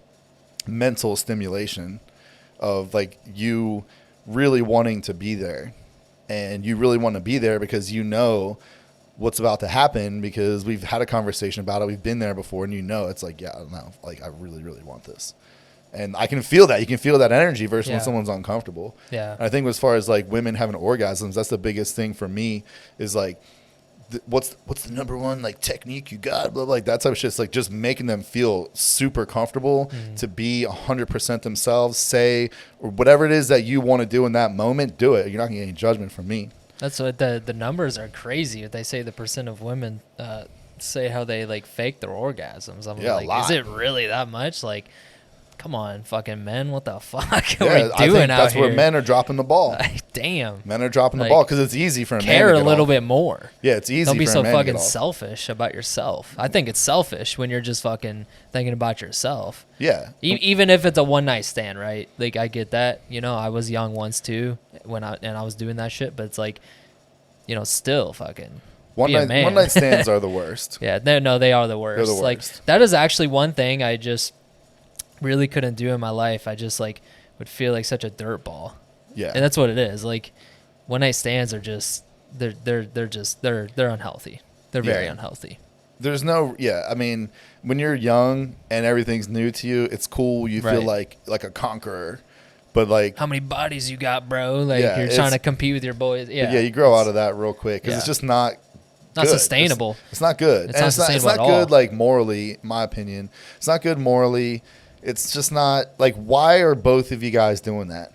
S2: mental stimulation of like you really wanting to be there, and you really want to be there because you know what's about to happen because we've had a conversation about it. We've been there before, and you know, it's like, yeah, I don't know, like I really, really want this. And I can feel that. You can feel that energy versus when someone's uncomfortable.
S1: Yeah.
S2: And I think as far as like women having orgasms, that's the biggest thing for me is like, what's the number one like technique you got? Blah, blah, like that type of shit. It's like just making them feel super comfortable to be 100% themselves, say, or whatever it is that you want to do in that moment, do it. You're not going to get any judgment from me.
S1: That's what the numbers are crazy. They say the percent of women say how they like fake their orgasms. I'm like, is it really that much? Like, come on, fucking men, what the fuck are we doing
S2: I think
S1: out
S2: that's
S1: here?
S2: where men are dropping the ball.
S1: Like, damn.
S2: Men are dropping the
S1: Like,
S2: ball because it's easy for a man
S1: care
S2: to
S1: a
S2: get
S1: little
S2: off.
S1: bit more.
S2: Yeah, it's easy.
S1: Don't be
S2: for
S1: so
S2: a man to
S1: fucking
S2: get off.
S1: selfish about yourself. I think it's selfish when you're just fucking thinking about yourself.
S2: Yeah.
S1: Even if it's a one night stand, right? Like I get that. You know, I was young once too when I was doing that shit. But it's like, you know, still fucking.
S2: One night stands are the worst.
S1: Yeah, no, they are the worst.
S2: They're the worst.
S1: Like that is actually one thing I just really couldn't do in my life. I just like would feel like such a dirt ball.
S2: Yeah.
S1: And that's what it is. Like one night stands are just they're unhealthy. They're very unhealthy.
S2: There's no, I mean, when you're young and everything's new to you, it's cool. You feel like a conqueror. But like,
S1: how many bodies you got, bro? Like you're
S2: it's-
S1: trying to compete with your boys. Yeah.
S2: you grow out of that real quick because it's just not good.
S1: Sustainable.
S2: It's not good.
S1: It's
S2: And
S1: not
S2: it's not
S1: sustainable at
S2: good
S1: all.
S2: like morally, in my opinion. It's not good morally. It's just not like, why are both of you guys doing that?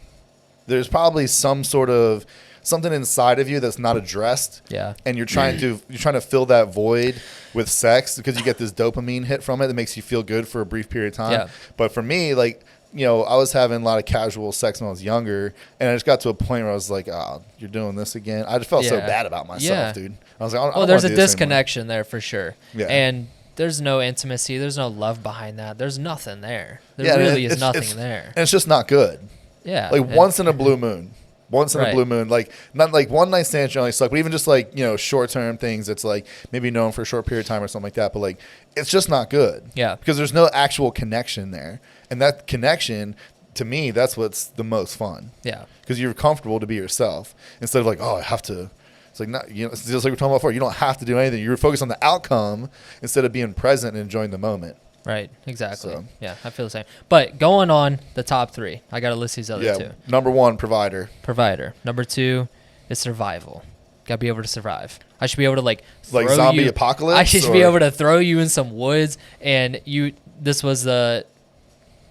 S2: There's probably some sort of something inside of you that's not addressed.
S1: Yeah.
S2: And you're trying to fill that void with sex because you get this dopamine hit from it that makes you feel good for a brief period of time.
S1: Yeah.
S2: But for me, like, you know, I was having a lot of casual sex when I was younger, and I just got to a point where I was like, "Oh, you're doing this again." I just felt so bad about myself, dude. I was like, I don't
S1: there's
S2: wanna
S1: a
S2: do this
S1: disconnection there for sure.
S2: Yeah.
S1: And there's no intimacy. There's no love behind that. There's nothing there. There
S2: anymore.
S1: really is
S2: it's
S1: nothing there.
S2: And it's just not good.
S1: Yeah.
S2: Like once in a blue moon. Once in a
S1: Right.
S2: blue moon, like not like one night stands generally suck, but even just like, you know, short term things, it's like maybe known for a short period of time or something like that. But like, it's just not good.
S1: Yeah.
S2: Because there's no actual connection there, and that connection, to me, that's what's the most fun.
S1: Yeah.
S2: Because you're comfortable to be yourself instead of like, oh, I have to. It's like not, you know, it's just like we were talking about before. You don't have to do anything. You're focused on the outcome instead of being present and enjoying the moment.
S1: Right. Exactly.
S2: So.
S1: Yeah, I feel the same. But going on the top three, I got to list these other two.
S2: Number one, provider.
S1: Provider. Number two is survival. Got to be able to survive. I should be able to like
S2: zombie apocalypse.
S1: I should be able to throw you in some woods, and you. This was the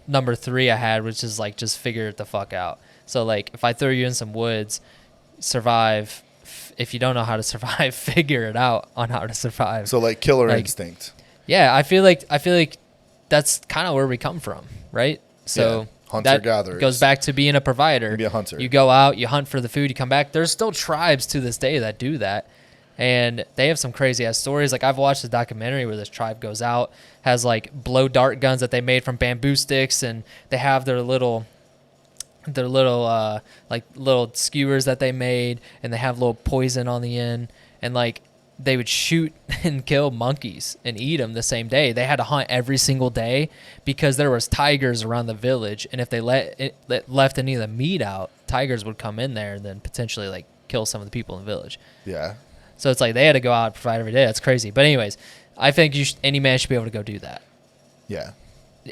S1: number three I had, which is like just figure it the fuck out. So like if I throw you in some woods, survive. If you don't know how to survive, figure it out on how to survive.
S2: So like killer instinct.
S1: Yeah, I feel like that's kind of where we come from, right? So that
S2: hunter-gatherers.
S1: goes back to being a provider.
S2: Be a hunter.
S1: You go out, you hunt for the food, you come back. There's still tribes to this day that do that, and they have some crazy ass stories. Like I've watched a documentary where this tribe goes out, has like blow dart guns that they made from bamboo sticks, and they have their little like little skewers that they made, and they have little poison on the end, and like they would shoot and kill monkeys and eat them the same day. They had to hunt every single day because there was tigers around the village, and if they left any of the meat out, tigers would come in there and then potentially like kill some of the people in the village.
S2: Yeah.
S1: So it's like they had to go out and provide every day. That's crazy. But anyways, I think any man should be able to go do that.
S2: Yeah.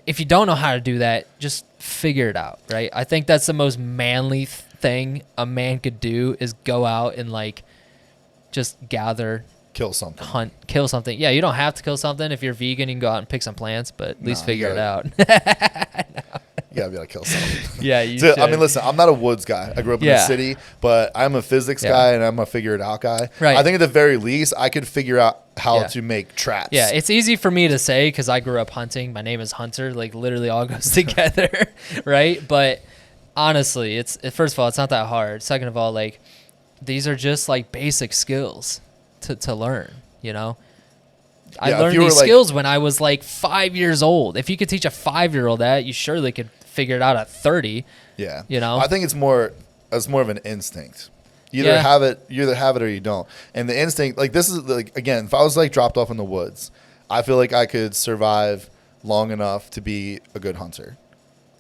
S1: If you don't know how to do that, just figure it out, right? I think that's the most manly thing a man could do is go out and like just gather,
S2: Kill something.
S1: hunt, kill something. Yeah, you don't have to kill something. If you're vegan, you can go out and pick some plants, but at least figure it out.
S2: You gotta be able to kill something.
S1: Yeah, you
S2: So,
S1: should.
S2: I mean, listen, I'm not a woods guy. I grew up in the city, but I'm a physics guy and I'm a figure it out guy.
S1: Right.
S2: I think at the very least, I could figure out how to make traps.
S1: Yeah, it's easy for me to say because I grew up hunting. My name is Hunter. Like literally all goes together, right? But honestly, first of all, it's not that hard. Second of all, like these are just like basic skills to learn, you know? I
S2: Yeah, if
S1: learned
S2: you were,
S1: these
S2: like-
S1: skills when I was like 5 years old. If you could teach a 5-year-old that, you surely could figure it out at 30.
S2: Yeah.
S1: You know?
S2: I think it's more of an instinct. You
S1: Yeah.
S2: you either have it or you don't. And the instinct, like this is like, again, if I was like dropped off in the woods, I feel like I could survive long enough to be a good hunter.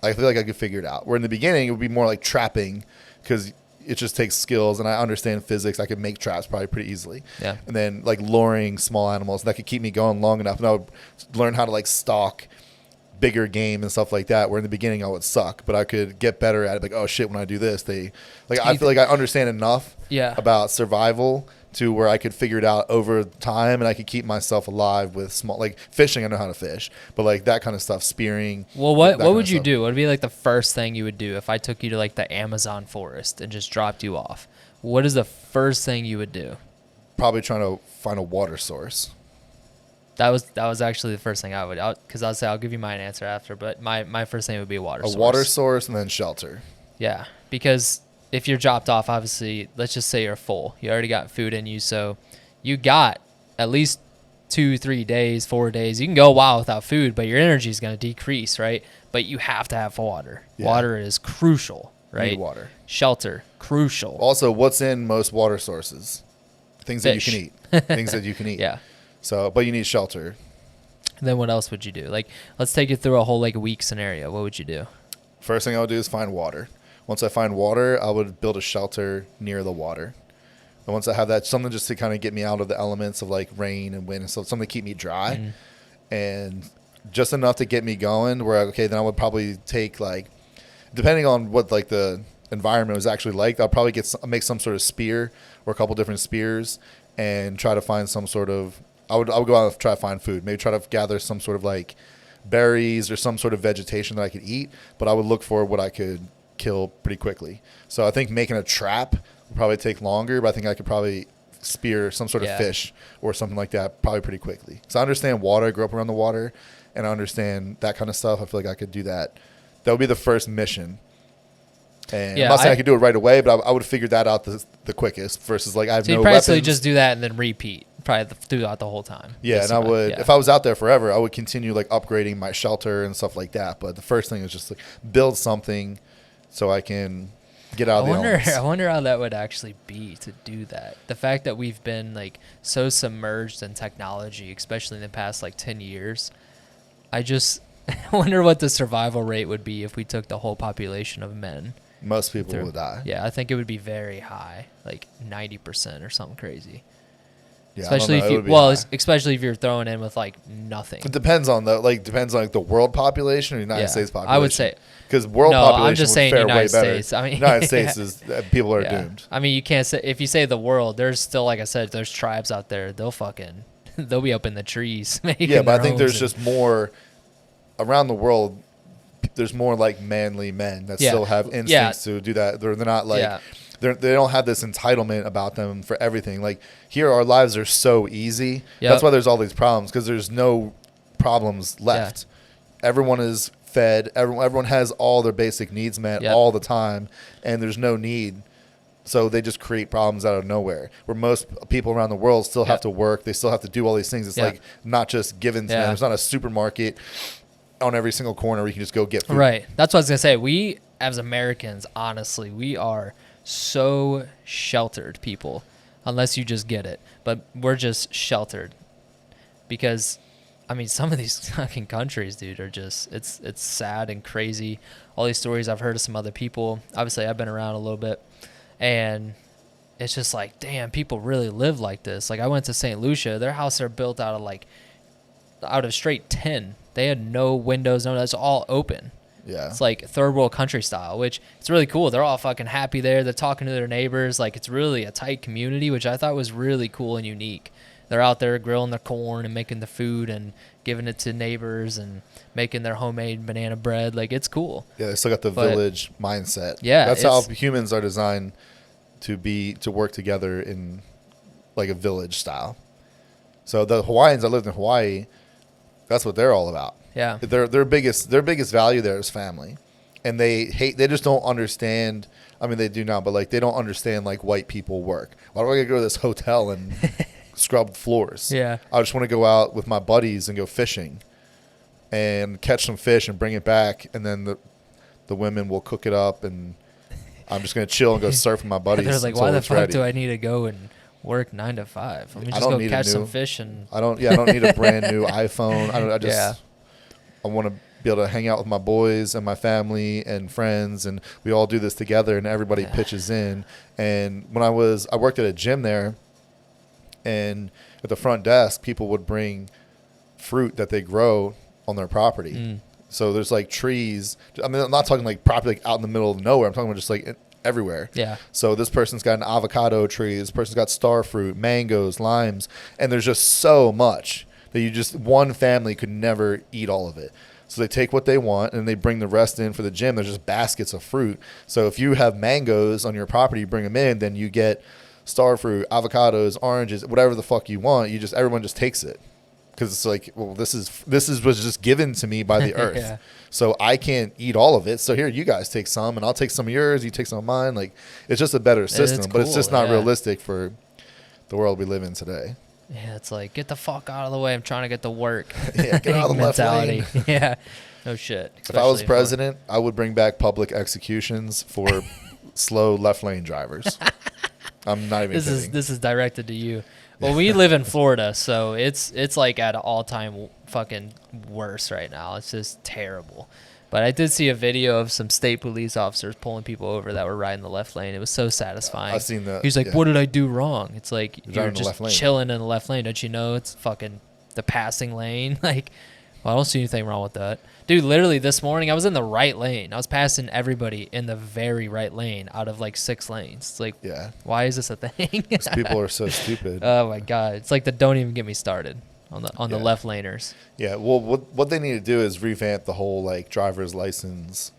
S2: I feel like I could figure it out. Where in the beginning it would be more like trapping, because it just takes skills and I understand physics. I could make traps probably pretty easily.
S1: Yeah.
S2: And then like luring small animals, that could keep me going long enough, and I would learn how to like stalk bigger game and stuff like that, where in the beginning I would suck, but I could get better at it. Like, oh shit, when I do this, I feel like I understand enough about survival to where I could figure it out over time, and I could keep myself alive with small, like fishing. I know how to fish, but like that kind of stuff, spearing.
S1: Well, what would you do? What would be like the first thing you would do if I took you to like the Amazon forest and just dropped you off? What is the first thing you would do?
S2: Probably trying to find a water source.
S1: That was actually the first thing I would, because I'll say I'll give you my answer after, but my first thing would be a water source.
S2: A water source and then shelter.
S1: Yeah, because if you're dropped off, obviously, let's just say you're full. You already got food in you, so you got at least 2, 3 days, 4 days. You can go a while without food, but your energy is going to decrease, right? But you have to have water.
S2: Yeah.
S1: Water is crucial, right?
S2: Need water.
S1: Shelter, crucial.
S2: Also, what's in most water sources? Things that you can eat. Things that you can eat.
S1: Yeah.
S2: So, but you need shelter.
S1: Then what else would you do? Like, let's take it through a whole like week scenario. What would you do?
S2: First thing I would do is find water. Once I find water, I would build a shelter near the water. And once I have that, something just to kind of get me out of the elements of like rain and wind and stuff, something to keep me dry. And just enough to get me going where, okay, then I would probably take like, depending on what like the environment was actually like, I'll probably make some sort of spear or a couple different spears and try to find some sort of, I would go out and try to find food. Maybe try to gather some sort of like berries or some sort of vegetation that I could eat, but I would look for what I could kill pretty quickly. So I think making a trap would probably take longer, but I think I could probably spear some sort of fish or something like that probably pretty quickly. So I understand water. I grew up around the water, and I understand that kind of stuff. I feel like I could do that. That would be the first mission. And I'm not saying I could do it right away, but I would figure that out the quickest versus like I have no weapons. So you
S1: just do that and then repeat probably throughout the whole time.
S2: Yeah, and I would, if I was out there forever, I would continue like upgrading my shelter and stuff like that. But the first thing is just like build something so I can get out of the elements.
S1: I wonder how that would actually be to do that. The fact that we've been like so submerged in technology, especially in the past like 10 years, I just wonder what the survival rate would be if we took the whole population of men.
S2: Most people will die.
S1: Yeah, I think it would be very high, like 90% or something crazy.
S2: Yeah,
S1: especially especially if you're throwing in with like nothing.
S2: It depends on the world population or United States population.
S1: I would say
S2: because world population
S1: I'm just saying
S2: would fare
S1: United
S2: way better.
S1: States. I mean,
S2: United States is people are doomed.
S1: I mean, you can't say if you say the world. There's still, like I said, there's tribes out there. They'll be up in the trees.
S2: Yeah, but I think there's just more around the world. There's more like manly men that still have instincts to do that. They're not like they don't have this entitlement about them for everything. Like here, our lives are so easy. Yep. That's why there's all these problems, because there's no problems left. Everyone is fed. Everyone has all their basic needs met all the time, and there's no need. So they just create problems out of nowhere. Where most people around the world still have to work. They still have to do all these things. It's like not just given to them. There's not a supermarket on every single corner where you can just go get food.
S1: Right. That's what I was going to say. We, as Americans, honestly, we are so sheltered people, unless you just get it. But we're just sheltered because, I mean, some of these fucking countries, dude, are just, it's sad and crazy. All these stories I've heard of some other people. Obviously, I've been around a little bit, and it's just like, damn, people really live like this. Like, I went to St. Lucia. Their houses are built out of straight tin. They had no windows, it's all open. Yeah. It's like third world country style, which it's really cool. They're all fucking happy there. They're talking to their neighbors. Like, it's really a tight community, which I thought was really cool and unique. They're out there grilling their corn and making the food and giving it to neighbors and making their homemade banana bread. Like, it's cool.
S2: Yeah, they still got the village mindset.
S1: Yeah.
S2: That's how humans are designed to work together in like a village style. So the Hawaiians that lived in Hawaii, that's what they're all about.
S1: Yeah.
S2: Their biggest value there is family. And they just don't understand. I mean, they do now, but like they don't understand like white people work. Why do I gotta go to this hotel and scrub floors.
S1: Yeah.
S2: I just want to go out with my buddies and go fishing and catch some fish and bring it back, and then the women will cook it up, and I'm just gonna chill and go surf with my buddies.
S1: They're like, why the fuck do I need to go and work 9 to 5? Let me just go catch some fish and.
S2: I don't need a brand new iPhone. I want to be able to hang out with my boys and my family and friends, and we all do this together, and everybody pitches in. And when I worked at a gym there, and at the front desk, people would bring fruit that they grow on their property. So there's like trees. I mean, I'm not talking like property like out in the middle of nowhere. I'm talking about just like everywhere.
S1: Yeah.
S2: So this person's got an avocado tree. This person's got star fruit, mangoes, limes, and there's just so much that one family could never eat all of it. So they take what they want and they bring the rest in for the gym. There's just baskets of fruit. So if you have mangoes on your property, you bring them in, then you get star fruit, avocados, oranges, whatever the fuck you want. Everyone just takes it. Because it's like, well, this was just given to me by the earth.
S1: Yeah.
S2: So I can't eat all of it. So here, you guys take some, and I'll take some of yours. You take some of mine. Like, it's just a better system, but it's just not realistic for the world we live in today.
S1: Yeah, it's like, get the fuck out of the way. I'm trying to get to work.
S2: Yeah, get out of the left lane.
S1: Yeah, no shit.
S2: If I was president, I would bring back public executions for slow left lane drivers. I'm not even kidding.
S1: This is directed to you. Well, we live in Florida, so it's like at an all-time fucking worse right now. It's just terrible. But I did see a video of some state police officers pulling people over that were riding the left lane. It was so satisfying.
S2: I've seen that.
S1: He was like, what did I do wrong? It's like, you're
S2: just
S1: chilling in the left lane. Don't you know it's fucking the passing lane? Like, well, I don't see anything wrong with that. Dude, literally this morning, I was in the right lane. I was passing everybody in the very right lane out of like 6 lanes. It's like, why is this a thing?
S2: These people are so stupid.
S1: Oh, my God. It's like don't even get me started on the left laners.
S2: Yeah, well, what they need to do is revamp the whole like driver's license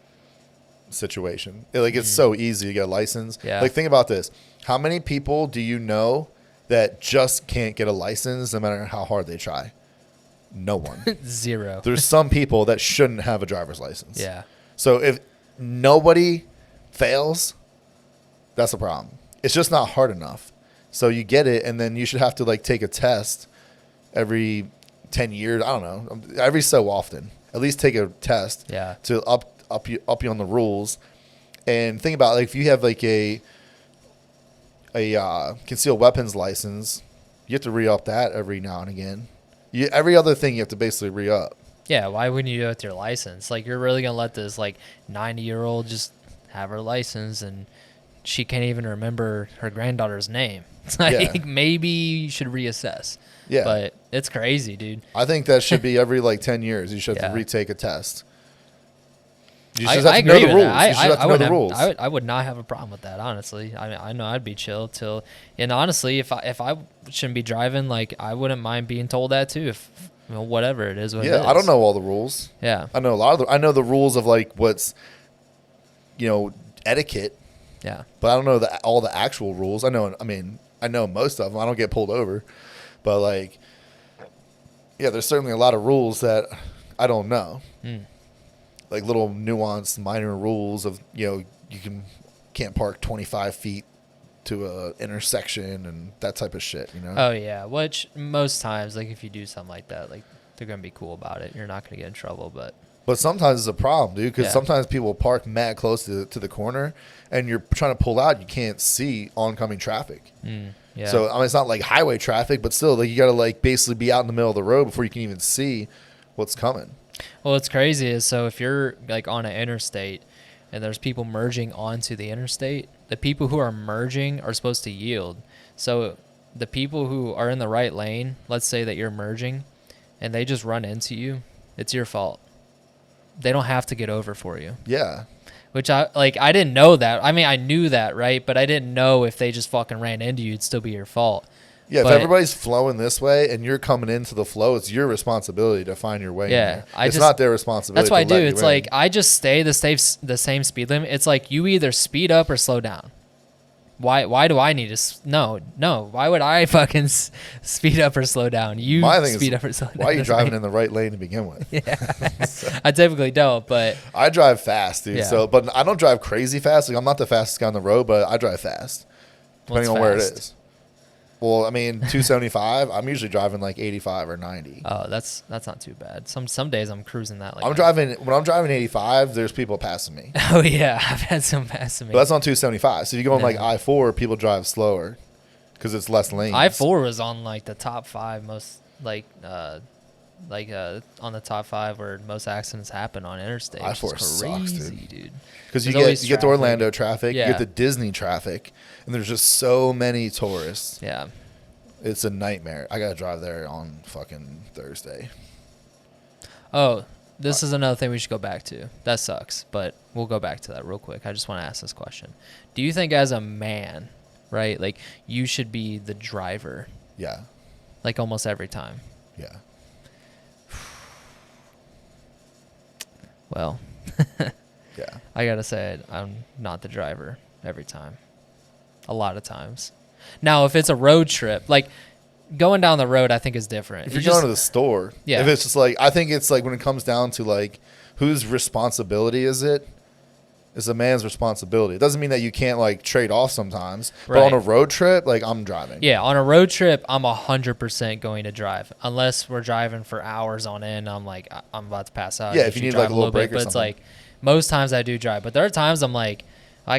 S2: situation. It's so easy to get a license.
S1: Yeah.
S2: Like, think about this. How many people do you know that just can't get a license no matter how hard they try? No one.
S1: 0.
S2: There's some people that shouldn't have a driver's license.
S1: Yeah.
S2: So if nobody fails, that's a problem. It's just not hard enough. So you get it, and then you should have to like take a test every 10 years. I don't know, every so often. At least take a test.
S1: Yeah.
S2: To up you on the rules. And think about, like, if you have like a concealed weapons license, you have to re-up that every now and again. Every other thing you have to basically re-up.
S1: Yeah, why wouldn't you do it with your license? Like, you're really going to let this, like, 90-year-old just have her license and she can't even remember her granddaughter's name. It's like, maybe you should reassess.
S2: Yeah.
S1: But it's crazy, dude.
S2: I think that should be every, like, 10 years. You should have to retake a test. You should have to know the rules. You should have to know the rules.
S1: I would not have a problem with that, honestly. I know I'd be chill till, and honestly, if I shouldn't be driving, like, I wouldn't mind being told that too. If whatever it is, it is.
S2: I don't know all the rules.
S1: Yeah,
S2: I know I know the rules of like what's, etiquette.
S1: Yeah,
S2: but I don't know all the actual rules. I know most of them. I don't get pulled over, but like, there's certainly a lot of rules that I don't know. Like little nuanced minor rules of, you can't park 25 feet to a intersection and that type of shit,
S1: Oh yeah, which most times, like, if you do something like that, like, they're gonna be cool about it. You're not gonna get in trouble,
S2: but sometimes it's a problem, dude, because sometimes people park mad close to the corner, and you're trying to pull out, you can't see oncoming traffic.
S1: Yeah.
S2: So I mean, it's not like highway traffic, but still, like, you gotta like basically be out in the middle of the road before you can even see what's coming.
S1: Well, what's crazy is, so if you're like on an interstate and there's people merging onto the interstate, the people who are merging are supposed to yield. So the people who are in the right lane, let's say that you're merging and they just run into you, it's your fault. They don't have to get over for you.
S2: Yeah.
S1: Which I didn't know that. I mean, I knew that, right? But I didn't know if they just fucking ran into you, it'd still be your fault.
S2: Yeah, if everybody's flowing this way and you're coming into the flow, it's your responsibility to find your way.
S1: Yeah,
S2: it's not their responsibility.
S1: That's what I do. It's like, I just stay the same speed limit. It's like, you either speed up or slow down. Why do I need to? No. Why would I fucking speed up or slow down? You speed up or slow down.
S2: Why are you driving in the right lane to begin with?
S1: Yeah, I typically don't, but
S2: I drive fast, dude.
S1: Yeah.
S2: So, but I don't drive crazy fast. Like, I'm not the fastest guy on the road, but I drive fast, depending on where it is. Well, I mean, 275. I'm usually driving like 85 or 90.
S1: Oh, that's not too bad. Some days I'm cruising that like.
S2: I'm driving when I'm driving 85. There's people passing me.
S1: Oh yeah, I've had some passing me.
S2: But that's on 275. So if you go on like
S1: No.
S2: I-4, people drive slower because it's less lanes.
S1: I-4 was on like the top 5 most on the top 5 where most accidents happen on interstate.
S2: I-4
S1: which is
S2: sucks,
S1: crazy, dude.
S2: Because you
S1: There's
S2: get the
S1: always
S2: Orlando traffic, you
S1: Yeah.
S2: get the Disney traffic, and there's just so many tourists.
S1: Yeah.
S2: It's a nightmare. I gotta drive there on fucking Thursday.
S1: Oh, this is another thing we should go back to. That sucks, but we'll go back to that real quick. I just want to ask this question. Do you think as a man, right, like you should be the driver,
S2: Yeah,
S1: like almost every time?
S2: yeah.
S1: Well,
S2: Yeah.
S1: I gotta say I'm not the driver every time. A lot of times. Now, if it's a road trip, like going down the road, I think is different.
S2: If you're going to the store,
S1: Yeah.
S2: if it's just like, I think it's like when it comes down to like whose responsibility is it? It's a man's responsibility. It doesn't mean that you can't like trade off sometimes. But
S1: Right.
S2: on a road trip, like I'm driving.
S1: Yeah, on a road trip, I'm 100% going to drive. Unless we're driving for hours on end, I'm like, I'm about to pass out.
S2: Yeah,
S1: I
S2: if you
S1: usually
S2: need, like,
S1: drive
S2: a little break
S1: bit,
S2: or
S1: but it's
S2: something.
S1: like most times I do drive. But there are times I'm like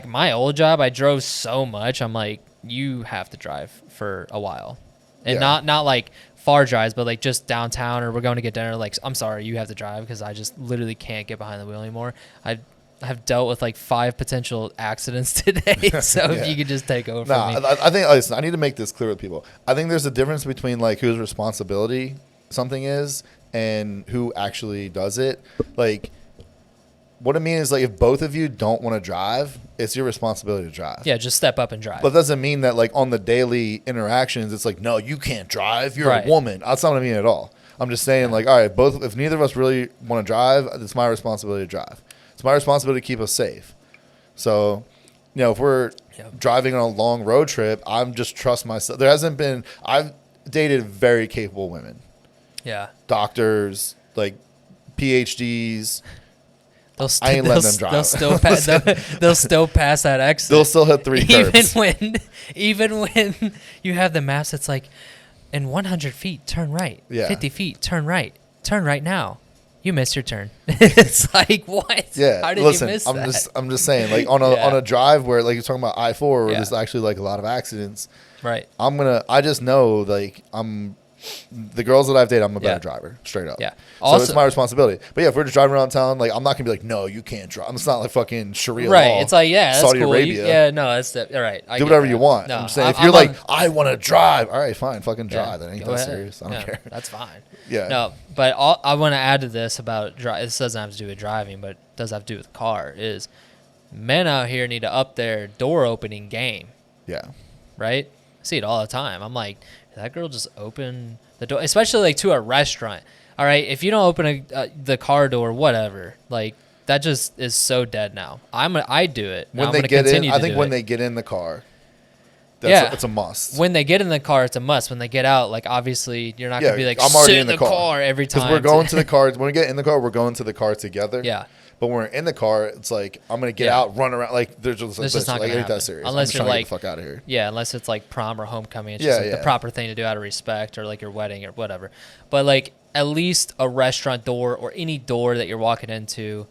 S1: my old job, I drove so much. I'm like, you have to drive for a while, and
S2: Yeah.
S1: not like far drives, but like just downtown or we're going to get dinner. Like, I'm sorry, you have to drive because I just literally can't get behind the wheel anymore. I have dealt with like 5 potential accidents today, so
S2: Yeah.
S1: if you could just take over
S2: Nah,
S1: from me.
S2: I think, listen, I need to make this clear with people. I think there's a difference between like whose responsibility something is and who actually does it. Like, what I mean is, like, if both of you don't want to drive, it's your responsibility to drive.
S1: Yeah, just step up and drive.
S2: But it doesn't mean that, like, on the daily interactions, it's like, no, you can't drive. You're
S1: Right.
S2: a woman. That's not what I mean at all. I'm just saying, like, all right, if neither of us really want to drive, it's my responsibility to drive. It's my responsibility to keep us safe. So, you know, if we're
S1: Yep.
S2: driving on a long road trip, I'm just trust myself. I've dated very capable women,
S1: Yeah.
S2: doctors, like PhDs.
S1: They'll
S2: I ain't letting them drive.
S1: They'll still pass. They'll still pass that exit.
S2: They'll still hit 3 curbs.
S1: even when you have the maps, it's like, in 100 feet, turn right.
S2: Yeah.
S1: 50 feet, turn right. Turn right now. You missed your turn. It's like, what?
S2: Yeah,
S1: How did
S2: listen,
S1: you miss
S2: I'm
S1: that?
S2: I'm just saying, like on
S1: Yeah.
S2: a drive where, like, you're talking about I-4, where
S1: Yeah.
S2: there's actually like a lot of accidents.
S1: Right.
S2: I just know, like, the girls that I've dated, I'm a better
S1: Yeah.
S2: driver, straight up.
S1: Yeah.
S2: So
S1: Also-
S2: it's my responsibility. But yeah, if we're just driving around town, like, I'm not gonna be like, no, you can't drive. It's not like fucking Sharia
S1: Right.
S2: law.
S1: It's like, yeah, that's
S2: Saudi
S1: cool.
S2: Arabia.
S1: Yeah, no, that's all right. I
S2: Do
S1: get
S2: whatever
S1: that.
S2: you want.
S1: No,
S2: I'm saying, if
S1: I'm
S2: you're like,
S1: on-
S2: I want to drive, all right, fine, fucking drive.
S1: Yeah,
S2: That ain't
S1: go
S2: that
S1: ahead.
S2: serious. I don't
S1: Yeah,
S2: care.
S1: That's fine.
S2: Yeah.
S1: No, but I want to add to this about this doesn't have to do with driving, but it does have to do with the car. Is men out here need to up their door opening game,
S2: Yeah.
S1: right? I see it all the time. I'm like, did that girl just open the door, especially like to a restaurant. All right, if you don't open the car door, whatever, like that just is so dead now. I do it. And
S2: When
S1: I'm
S2: they
S1: gonna
S2: get in,
S1: continue
S2: I
S1: to
S2: think
S1: do
S2: when
S1: it.
S2: they get in the car,
S1: Yeah.
S2: it's a must.
S1: When they get in the car, it's a must. When they get out, like obviously you're not
S2: Yeah,
S1: gonna be like,
S2: I'm already
S1: sit
S2: in the car.
S1: every time.
S2: Because we're going to the car. When we get in the car, we're going to the car together.
S1: Yeah.
S2: But when we're in the car, it's like, I'm going to get
S1: Yeah.
S2: out, run around. Like, there's just,
S1: It's just not
S2: like,
S1: gonna
S2: ain't that
S1: happen.
S2: serious.
S1: Unless
S2: I'm just
S1: you're
S2: trying to
S1: like-
S2: get the fuck out of here.
S1: Yeah, unless it's like prom or homecoming. It's
S2: Yeah,
S1: just like
S2: yeah.
S1: the proper thing to do out of respect, or like your wedding or whatever. But like at least a restaurant door or any door that you're walking into,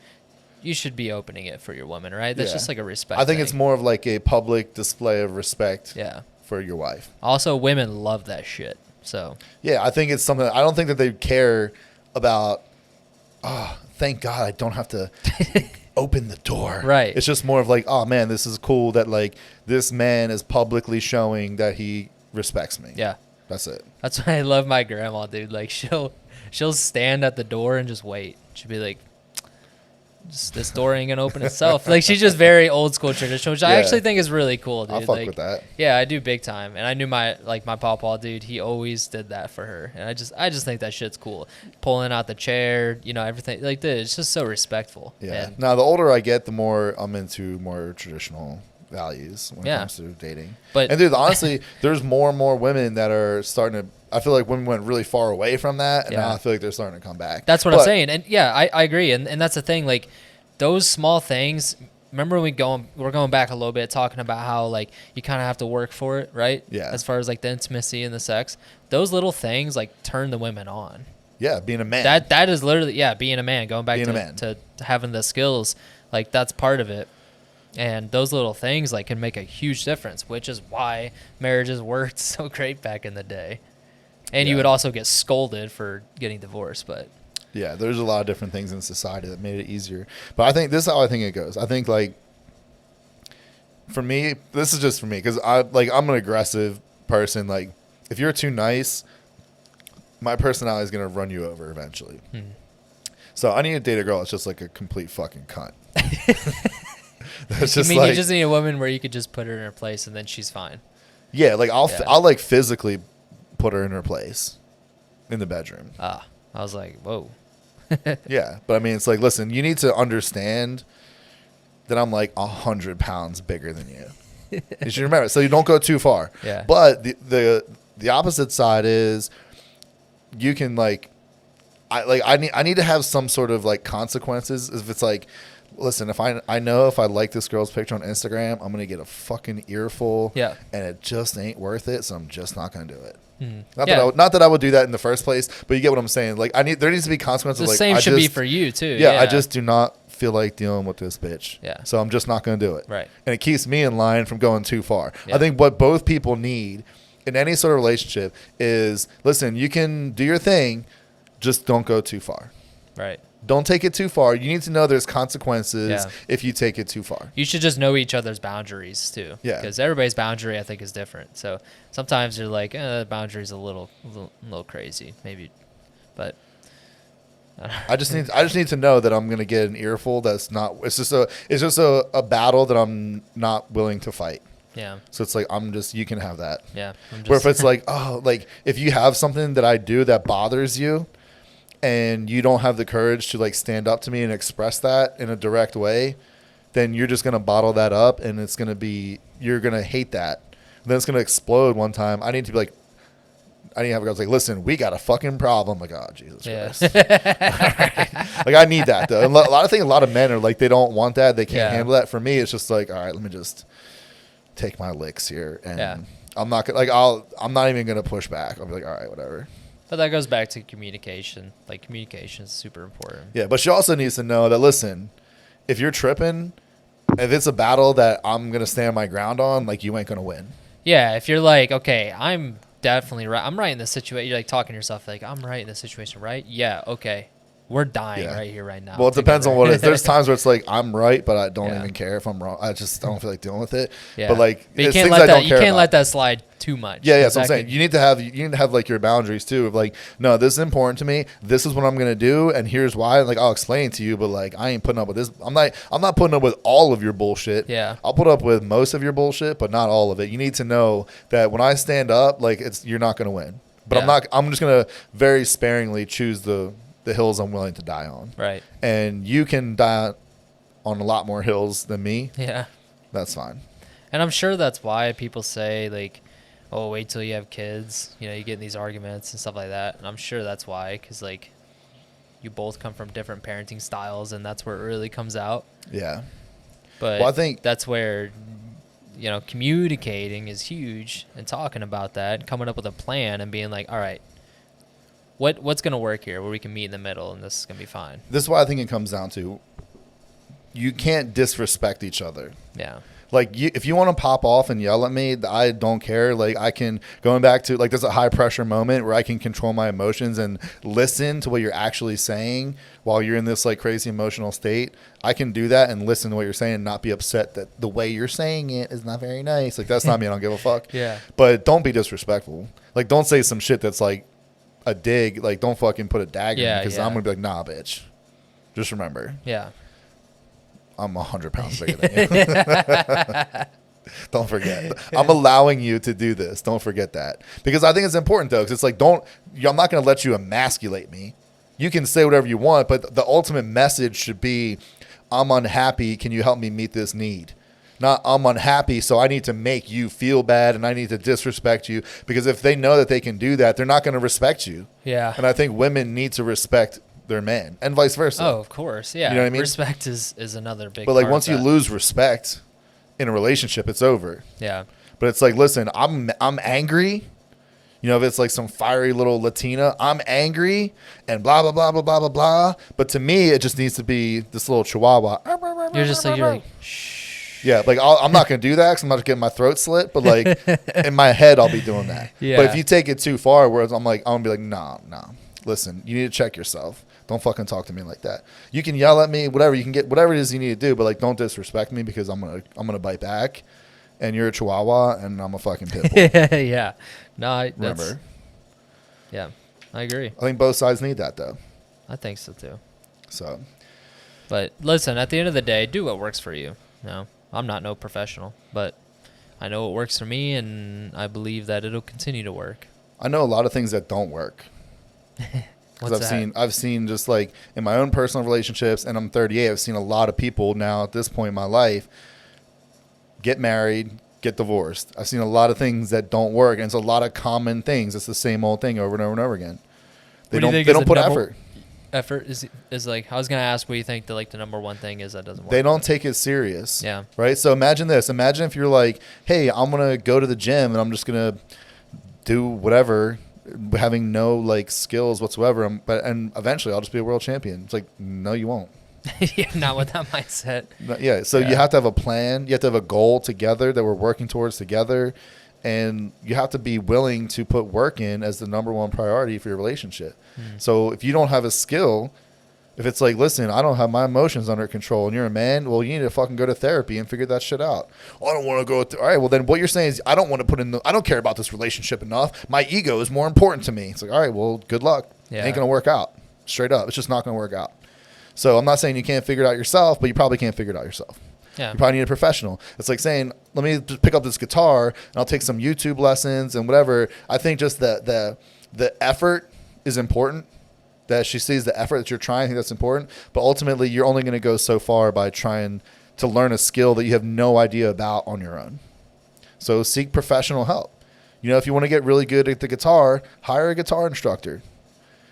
S1: you should be opening it for your woman, right? That's
S2: Yeah.
S1: just like a respect
S2: I think
S1: thing.
S2: it's more of like a public display of respect
S1: Yeah.
S2: for your wife.
S1: Also, women love that shit. So
S2: Yeah, I think it's something. I don't think that they care about. Oh, thank God I don't have to open the door.
S1: Right.
S2: It's just more of like, oh man, this is cool that like this man is publicly showing that he respects me.
S1: yeah,
S2: That's it.
S1: that's why I love my grandma, dude. Like she'll stand at the door and just wait. She'll be like, this door ain't gonna open itself. Like she's just very old school traditional, which I
S2: Yeah.
S1: actually think is really cool, dude.
S2: I'll fuck
S1: like,
S2: with that.
S1: Yeah, I do big time. And I knew my pawpaw, dude, he always did that for her. And I just think that shit's cool. Pulling out the chair, you know, everything like this. It's just so respectful.
S2: Yeah.
S1: And
S2: Now, the older I get, the more I'm into more traditional values when it
S1: Yeah.
S2: comes to dating.
S1: But-
S2: and dude, honestly, there's more and more women that are starting to. I feel like women went really far away from that, and now
S1: Yeah.
S2: I feel like they're starting to come back.
S1: that's what I'm
S2: But-
S1: saying. And yeah, I agree. And that's the thing, like those small things remember we're going back a little bit talking about how like you kind of have to work for it, right?
S2: Yeah.
S1: As far as like the intimacy and the sex, those little things like turn the women on.
S2: Yeah, being a man.
S1: That is literally being a man. Going back
S2: Being a man.
S1: to having the skills, like that's part of it. And those little things like can make a huge difference, which is why marriages worked so great back in the day. And you would also get scolded for getting divorced, but
S2: yeah, there's a lot of different things in society that made it easier. But I think this is how I think it goes. I think like for me, this is just for me because I'm an aggressive person. Like if you're too nice, my personality is gonna run you over eventually. So I need to date a girl that's just like a complete fucking cunt. That's just
S1: you just need a woman where you could just put her in her place and then she's fine.
S2: Yeah, like I'll like physically put her in her place in the bedroom.
S1: I was like, whoa.
S2: Yeah, but I mean, it's like, listen, you need to understand that I'm like 100 pounds bigger than you. You should remember, so you don't go too far.
S1: Yeah.
S2: But the opposite side is you can like, I need to have some sort of like consequences. If it's like, listen, if I know if I like this girl's picture on Instagram, I'm gonna get a fucking earful.
S1: Yeah.
S2: And it just ain't worth it, so I'm just not gonna do it.
S1: Mm-hmm.
S2: Not that I would do that in the first place, but you get what I'm saying. Like there needs to be consequences.
S1: The
S2: like,
S1: same should be for you too.
S2: Yeah, I just do not feel like dealing with this bitch.
S1: Yeah.
S2: So I'm just not going to do it.
S1: Right.
S2: And it keeps me in line from going too far.
S1: Yeah.
S2: I think what both people need in any sort of relationship is, listen, you can do your thing, just don't go too far.
S1: Right.
S2: Don't take it too far. You need to know there's consequences if you take it too far.
S1: You should just know each other's boundaries too.
S2: Yeah.
S1: Because everybody's boundary, I think, is different. So sometimes you're like, the boundary's a little crazy, maybe, but.
S2: I just need to know that I'm gonna get an earful. That's not. It's just a battle that I'm not willing to fight.
S1: Yeah.
S2: So it's like you can have that.
S1: Yeah.
S2: Where if it's like, if you have something that I do that bothers you, and you don't have the courage to like stand up to me and express that in a direct way, then you're just gonna bottle that up, and you're gonna hate that. And then it's gonna explode one time. I need to have a guy like, listen, we got a fucking problem. Like, oh, Jesus Christ. Like, I need that, though. And a lot of men are like, they don't want that. They can't handle that. For me, it's just like, all right, let me just take my licks here. And I'm not I'm not even going to push back. I'll be like, all right, whatever.
S1: But that goes back to communication. Like, communication is super important.
S2: Yeah, but she also needs to know that, listen, if you're tripping, if it's a battle that I'm going to stand my ground on, like, you ain't going to win.
S1: Yeah, if you're like, okay, I'm definitely right. I'm right in this situation. You're like talking to yourself like, I'm right in this situation, right? Yeah, okay. We're dying right here, right now.
S2: Well, it depends on what it is. There's times where it's like, I'm right, but I don't even care if I'm wrong. I just don't feel like dealing with it.
S1: Yeah.
S2: But like,
S1: you
S2: it's
S1: can't
S2: things
S1: let
S2: I don't care about.
S1: let that slide too much.
S2: Yeah, that's what I'm saying. You need to have like your boundaries too. Of like, no, this is important to me. This is what I'm gonna do, and here's why. Like, I'll explain to you, but like, I ain't putting up with this. I'm not putting up with all of your bullshit.
S1: Yeah.
S2: I'll put up with most of your bullshit, but not all of it. You need to know that when I stand up, like, you're not gonna win. But I'm just gonna very sparingly choose the hills I'm willing to die on.
S1: Right.
S2: And you can die on a lot more hills than me.
S1: Yeah.
S2: That's fine.
S1: And I'm sure that's why people say like, oh, wait till you have kids. You know, you get in these arguments and stuff like that. And I'm sure that's why, because like you both come from different parenting styles, and that's where it really comes out.
S2: Yeah.
S1: But
S2: I think
S1: that's where, you know, communicating is huge, and talking about that, coming up with a plan and being like, all right, what's going to work here where we can meet in the middle and this is going to be fine.
S2: This is what I think it comes down to. You can't disrespect each other.
S1: Yeah.
S2: Like, if you want to pop off and yell at me, I don't care. Like, going back to, like, there's a high pressure moment where I can control my emotions and listen to what you're actually saying while you're in this, like, crazy emotional state. I can do that and listen to what you're saying and not be upset that the way you're saying it is not very nice. Like, that's not me. I don't give a fuck.
S1: Yeah.
S2: But don't be disrespectful. Like, don't say some shit that's, like, a dig. Like, don't fucking put a dagger in me, because I'm going to be like, nah, bitch. Just remember.
S1: Yeah.
S2: I'm 100 pounds bigger than you. Don't forget. I'm allowing you to do this. Don't forget that. Because I think it's important, though, because it's like, I'm not going to let you emasculate me. You can say whatever you want, but the ultimate message should be, I'm unhappy. Can you help me meet this need? Not, I'm unhappy, so I need to make you feel bad and I need to disrespect you. Because if they know that they can do that, they're not going to respect you.
S1: Yeah.
S2: And I think women need to respect their man, and vice versa.
S1: Oh, of course. Yeah.
S2: You know what I mean?
S1: Respect is another big
S2: But like
S1: part
S2: once
S1: of
S2: you
S1: that.
S2: lose respect in a relationship, it's over.
S1: Yeah.
S2: But it's like, listen, I'm angry. You know, if it's like some fiery little Latina, I'm angry and blah blah blah blah blah blah blah. But to me, it just needs to be this little chihuahua.
S1: You're like, shh.
S2: Yeah, like I'm not gonna do that because I'm not getting my throat slit. But like in my head, I'll be doing that.
S1: Yeah.
S2: But if you take it too far, whereas I'm gonna be like, nah. Listen, you need to check yourself. Don't fucking talk to me like that. You can yell at me, whatever you can get, whatever it is you need to do, but like don't disrespect me because I'm gonna bite back. And you're a chihuahua, and I'm a fucking pit bull.
S1: Yeah. No,
S2: Remember?
S1: Yeah, I agree.
S2: I think both sides need that, though.
S1: I think so too.
S2: So,
S1: But listen, at the end of the day, do what works for you. No, I'm not no professional, but I know what works for me, and I believe that it'll continue to work.
S2: I know a lot of things that don't work.
S1: What's that?
S2: I've seen just like in my own personal relationships, and I'm 38. I've seen a lot of people now at this point in my life get married, get divorced. I've seen a lot of things that don't work, and it's a lot of common things. It's the same old thing over and over and over again. They don't put effort.
S1: Effort is like, I was gonna ask what you think the number one thing is that doesn't work.
S2: They don't take it serious.
S1: Yeah.
S2: Right. So imagine this. Imagine if you're like, hey, I'm gonna go to the gym and I'm just gonna do whatever, having no like skills whatsoever. And eventually I'll just be a world champion. It's like, no, you won't.
S1: Yeah, not with that mindset.
S2: Yeah. So
S1: Yeah.
S2: you have to have a plan. You have to have a goal together that we're working towards together. And you have to be willing to put work in as the number one priority for your relationship. So if you don't have a skill, if it's like, listen, I don't have my emotions under control and you're a man, well, you need to fucking go to therapy and figure that shit out. Oh, I don't want to go. All right. Well, then what you're saying is I don't want to put in I don't care about this relationship enough. My ego is more important to me. It's like, all right, well, good luck.
S1: Yeah.
S2: Ain't going to work out. Straight up. It's just not going to work out. So I'm not saying you can't figure it out yourself, but you probably can't figure it out yourself.
S1: Yeah.
S2: You probably need a professional. It's like saying, let me just pick up this guitar and I'll take some YouTube lessons and whatever. I think just the effort is important. That she sees the effort that you're trying. I think that's important. But ultimately, you're only going to go so far by trying to learn a skill that you have no idea about on your own. So seek professional help. You know, if you want to get really good at the guitar, hire a guitar instructor.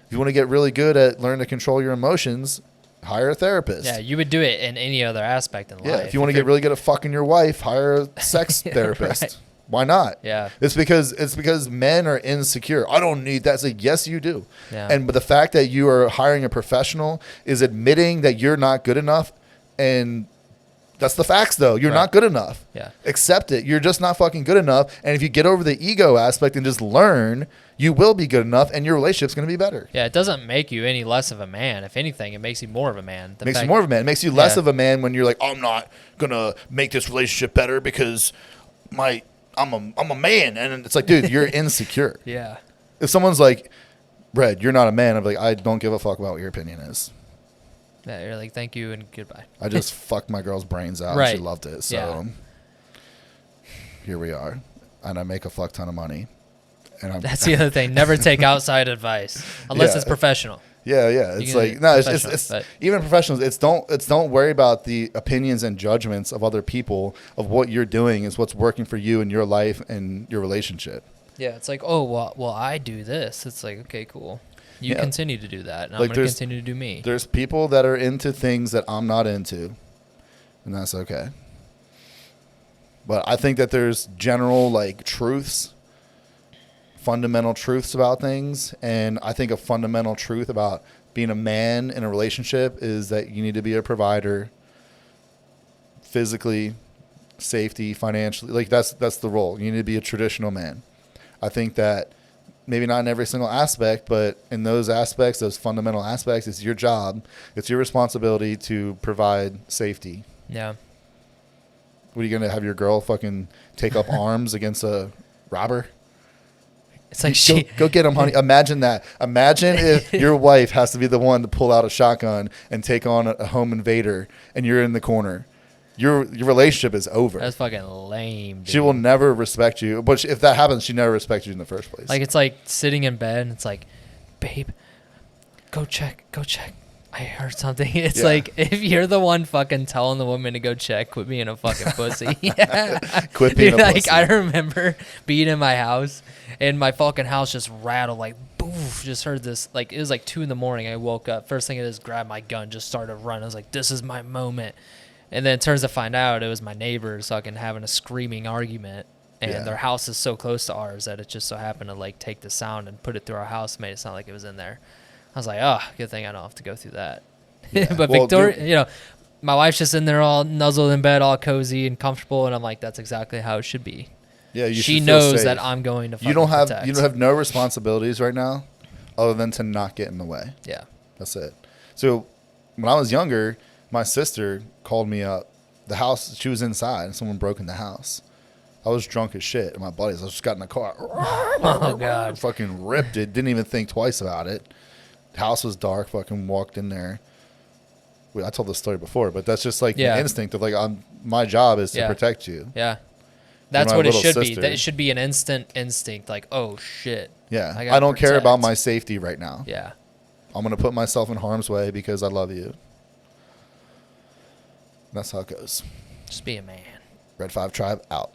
S2: If you want to get really good at learning to control your emotions, hire a therapist.
S1: Yeah, you would do it in any other aspect in life.
S2: Yeah, if you want to get really good at fucking your wife, hire a sex therapist.
S1: Right.
S2: Why not?
S1: Yeah.
S2: It's because men are insecure. I don't need that. It's like, yes, you do.
S1: Yeah.
S2: But the fact that you are hiring a professional is admitting that you're not good enough, and that's the facts, though. You're not good enough.
S1: Yeah.
S2: Accept it. You're just not fucking good enough. And if you get over the ego aspect and just learn, you will be good enough, and your relationship's going to be better.
S1: Yeah, it doesn't make you any less of a man. If anything, it makes you more of a man.
S2: It makes you more of a man. It makes you less of a man when you're like, I'm not going to make this relationship better because I'm a man. And it's like, dude, you're insecure.
S1: Yeah.
S2: If someone's like, Red, you're not a man, I'm like, I don't give a fuck about what your opinion is.
S1: Yeah, you're like, thank you and goodbye.
S2: I just fucked my girl's brains out.
S1: Right.
S2: And she loved it. So here we are. And I make a fuck ton of money. And
S1: That's the other thing. Never take outside advice unless
S2: Yeah.
S1: it's professional.
S2: Yeah. It's like, no, it's
S1: but-
S2: even professionals. Don't worry about the opinions and judgments of other people of what you're doing. Is what's working for you in your life and your relationship.
S1: Yeah, it's like, oh, well, I do this. It's like, okay, cool. You
S2: Yeah.
S1: continue to do that, and I'm
S2: Like,
S1: going to continue to do me.
S2: There's people that are into things that I'm not into, and that's okay. But I think that there's general like truths, fundamental truths about things, and I think a fundamental truth about being a man in a relationship is that you need to be a provider, physically, safety, financially. Like that's the role. You need to be a traditional man. I think that maybe not in every single aspect, but in those aspects, those fundamental aspects, it's your job. It's your responsibility to provide safety.
S1: Yeah.
S2: What are you going to have your girl fucking take up arms against a robber?
S1: It's like
S2: Go get him, honey. Imagine that. Imagine if your wife has to be the one to pull out a shotgun and take on a home invader and you're in the corner. Your relationship is over.
S1: That's fucking lame, dude.
S2: She will never respect you. But if that happens, she never respects you in the first place.
S1: Like, it's like sitting in bed, and it's like, babe, go check. I heard something. It's
S2: Yeah.
S1: like, if you're the one fucking telling the woman to go check, quit being a fucking pussy. Yeah.
S2: Quit being
S1: Dude,
S2: a
S1: like,
S2: pussy.
S1: I remember being in my house, and my fucking house just rattled, like, boof. Just heard this, like, it was like 2 a.m. I woke up. First thing I did is grab my gun, just started running. I was like, this is my moment. And then it turns to find out it was my neighbors fucking having a screaming argument. And
S2: Yeah.
S1: their house is so close to ours that it just so happened to, like, take the sound and put it through our house, made it sound like it was in there. I was like, oh, good thing I don't have to go through that.
S2: Yeah.
S1: But
S2: Well,
S1: Victoria,
S2: dude-
S1: you know, my wife's just in there all nuzzled in bed, all cozy and comfortable, and I'm like, that's exactly how it should be.
S2: Yeah, you
S1: She
S2: should feel
S1: knows
S2: safe.
S1: that I'm going to fucking
S2: You don't have
S1: protect.
S2: you don't have no responsibilities right now, other than to not get in the way.
S1: Yeah.
S2: That's it. So when I was younger, my sister called me up. The house, she was inside, and someone broke in the house. I was drunk as shit, and my buddies, I just got in the car.
S1: Oh, God.
S2: Fucking ripped it. Didn't even think twice about it. House was dark. Fucking walked in there. I told this story before, but that's just like
S1: Yeah.
S2: an instinct of like, my job is to
S1: Yeah.
S2: protect you.
S1: Yeah. That's
S2: my
S1: what it
S2: little
S1: should be.
S2: sister.
S1: That it should be an instant instinct, like, oh, shit.
S2: Yeah.
S1: I
S2: I,
S1: gotta
S2: don't care about
S1: protect.
S2: my safety right now.
S1: Yeah.
S2: I'm going to put myself in harm's way because I love you. That's how it goes.
S1: Just be a man.
S2: Red 5 Tribe out.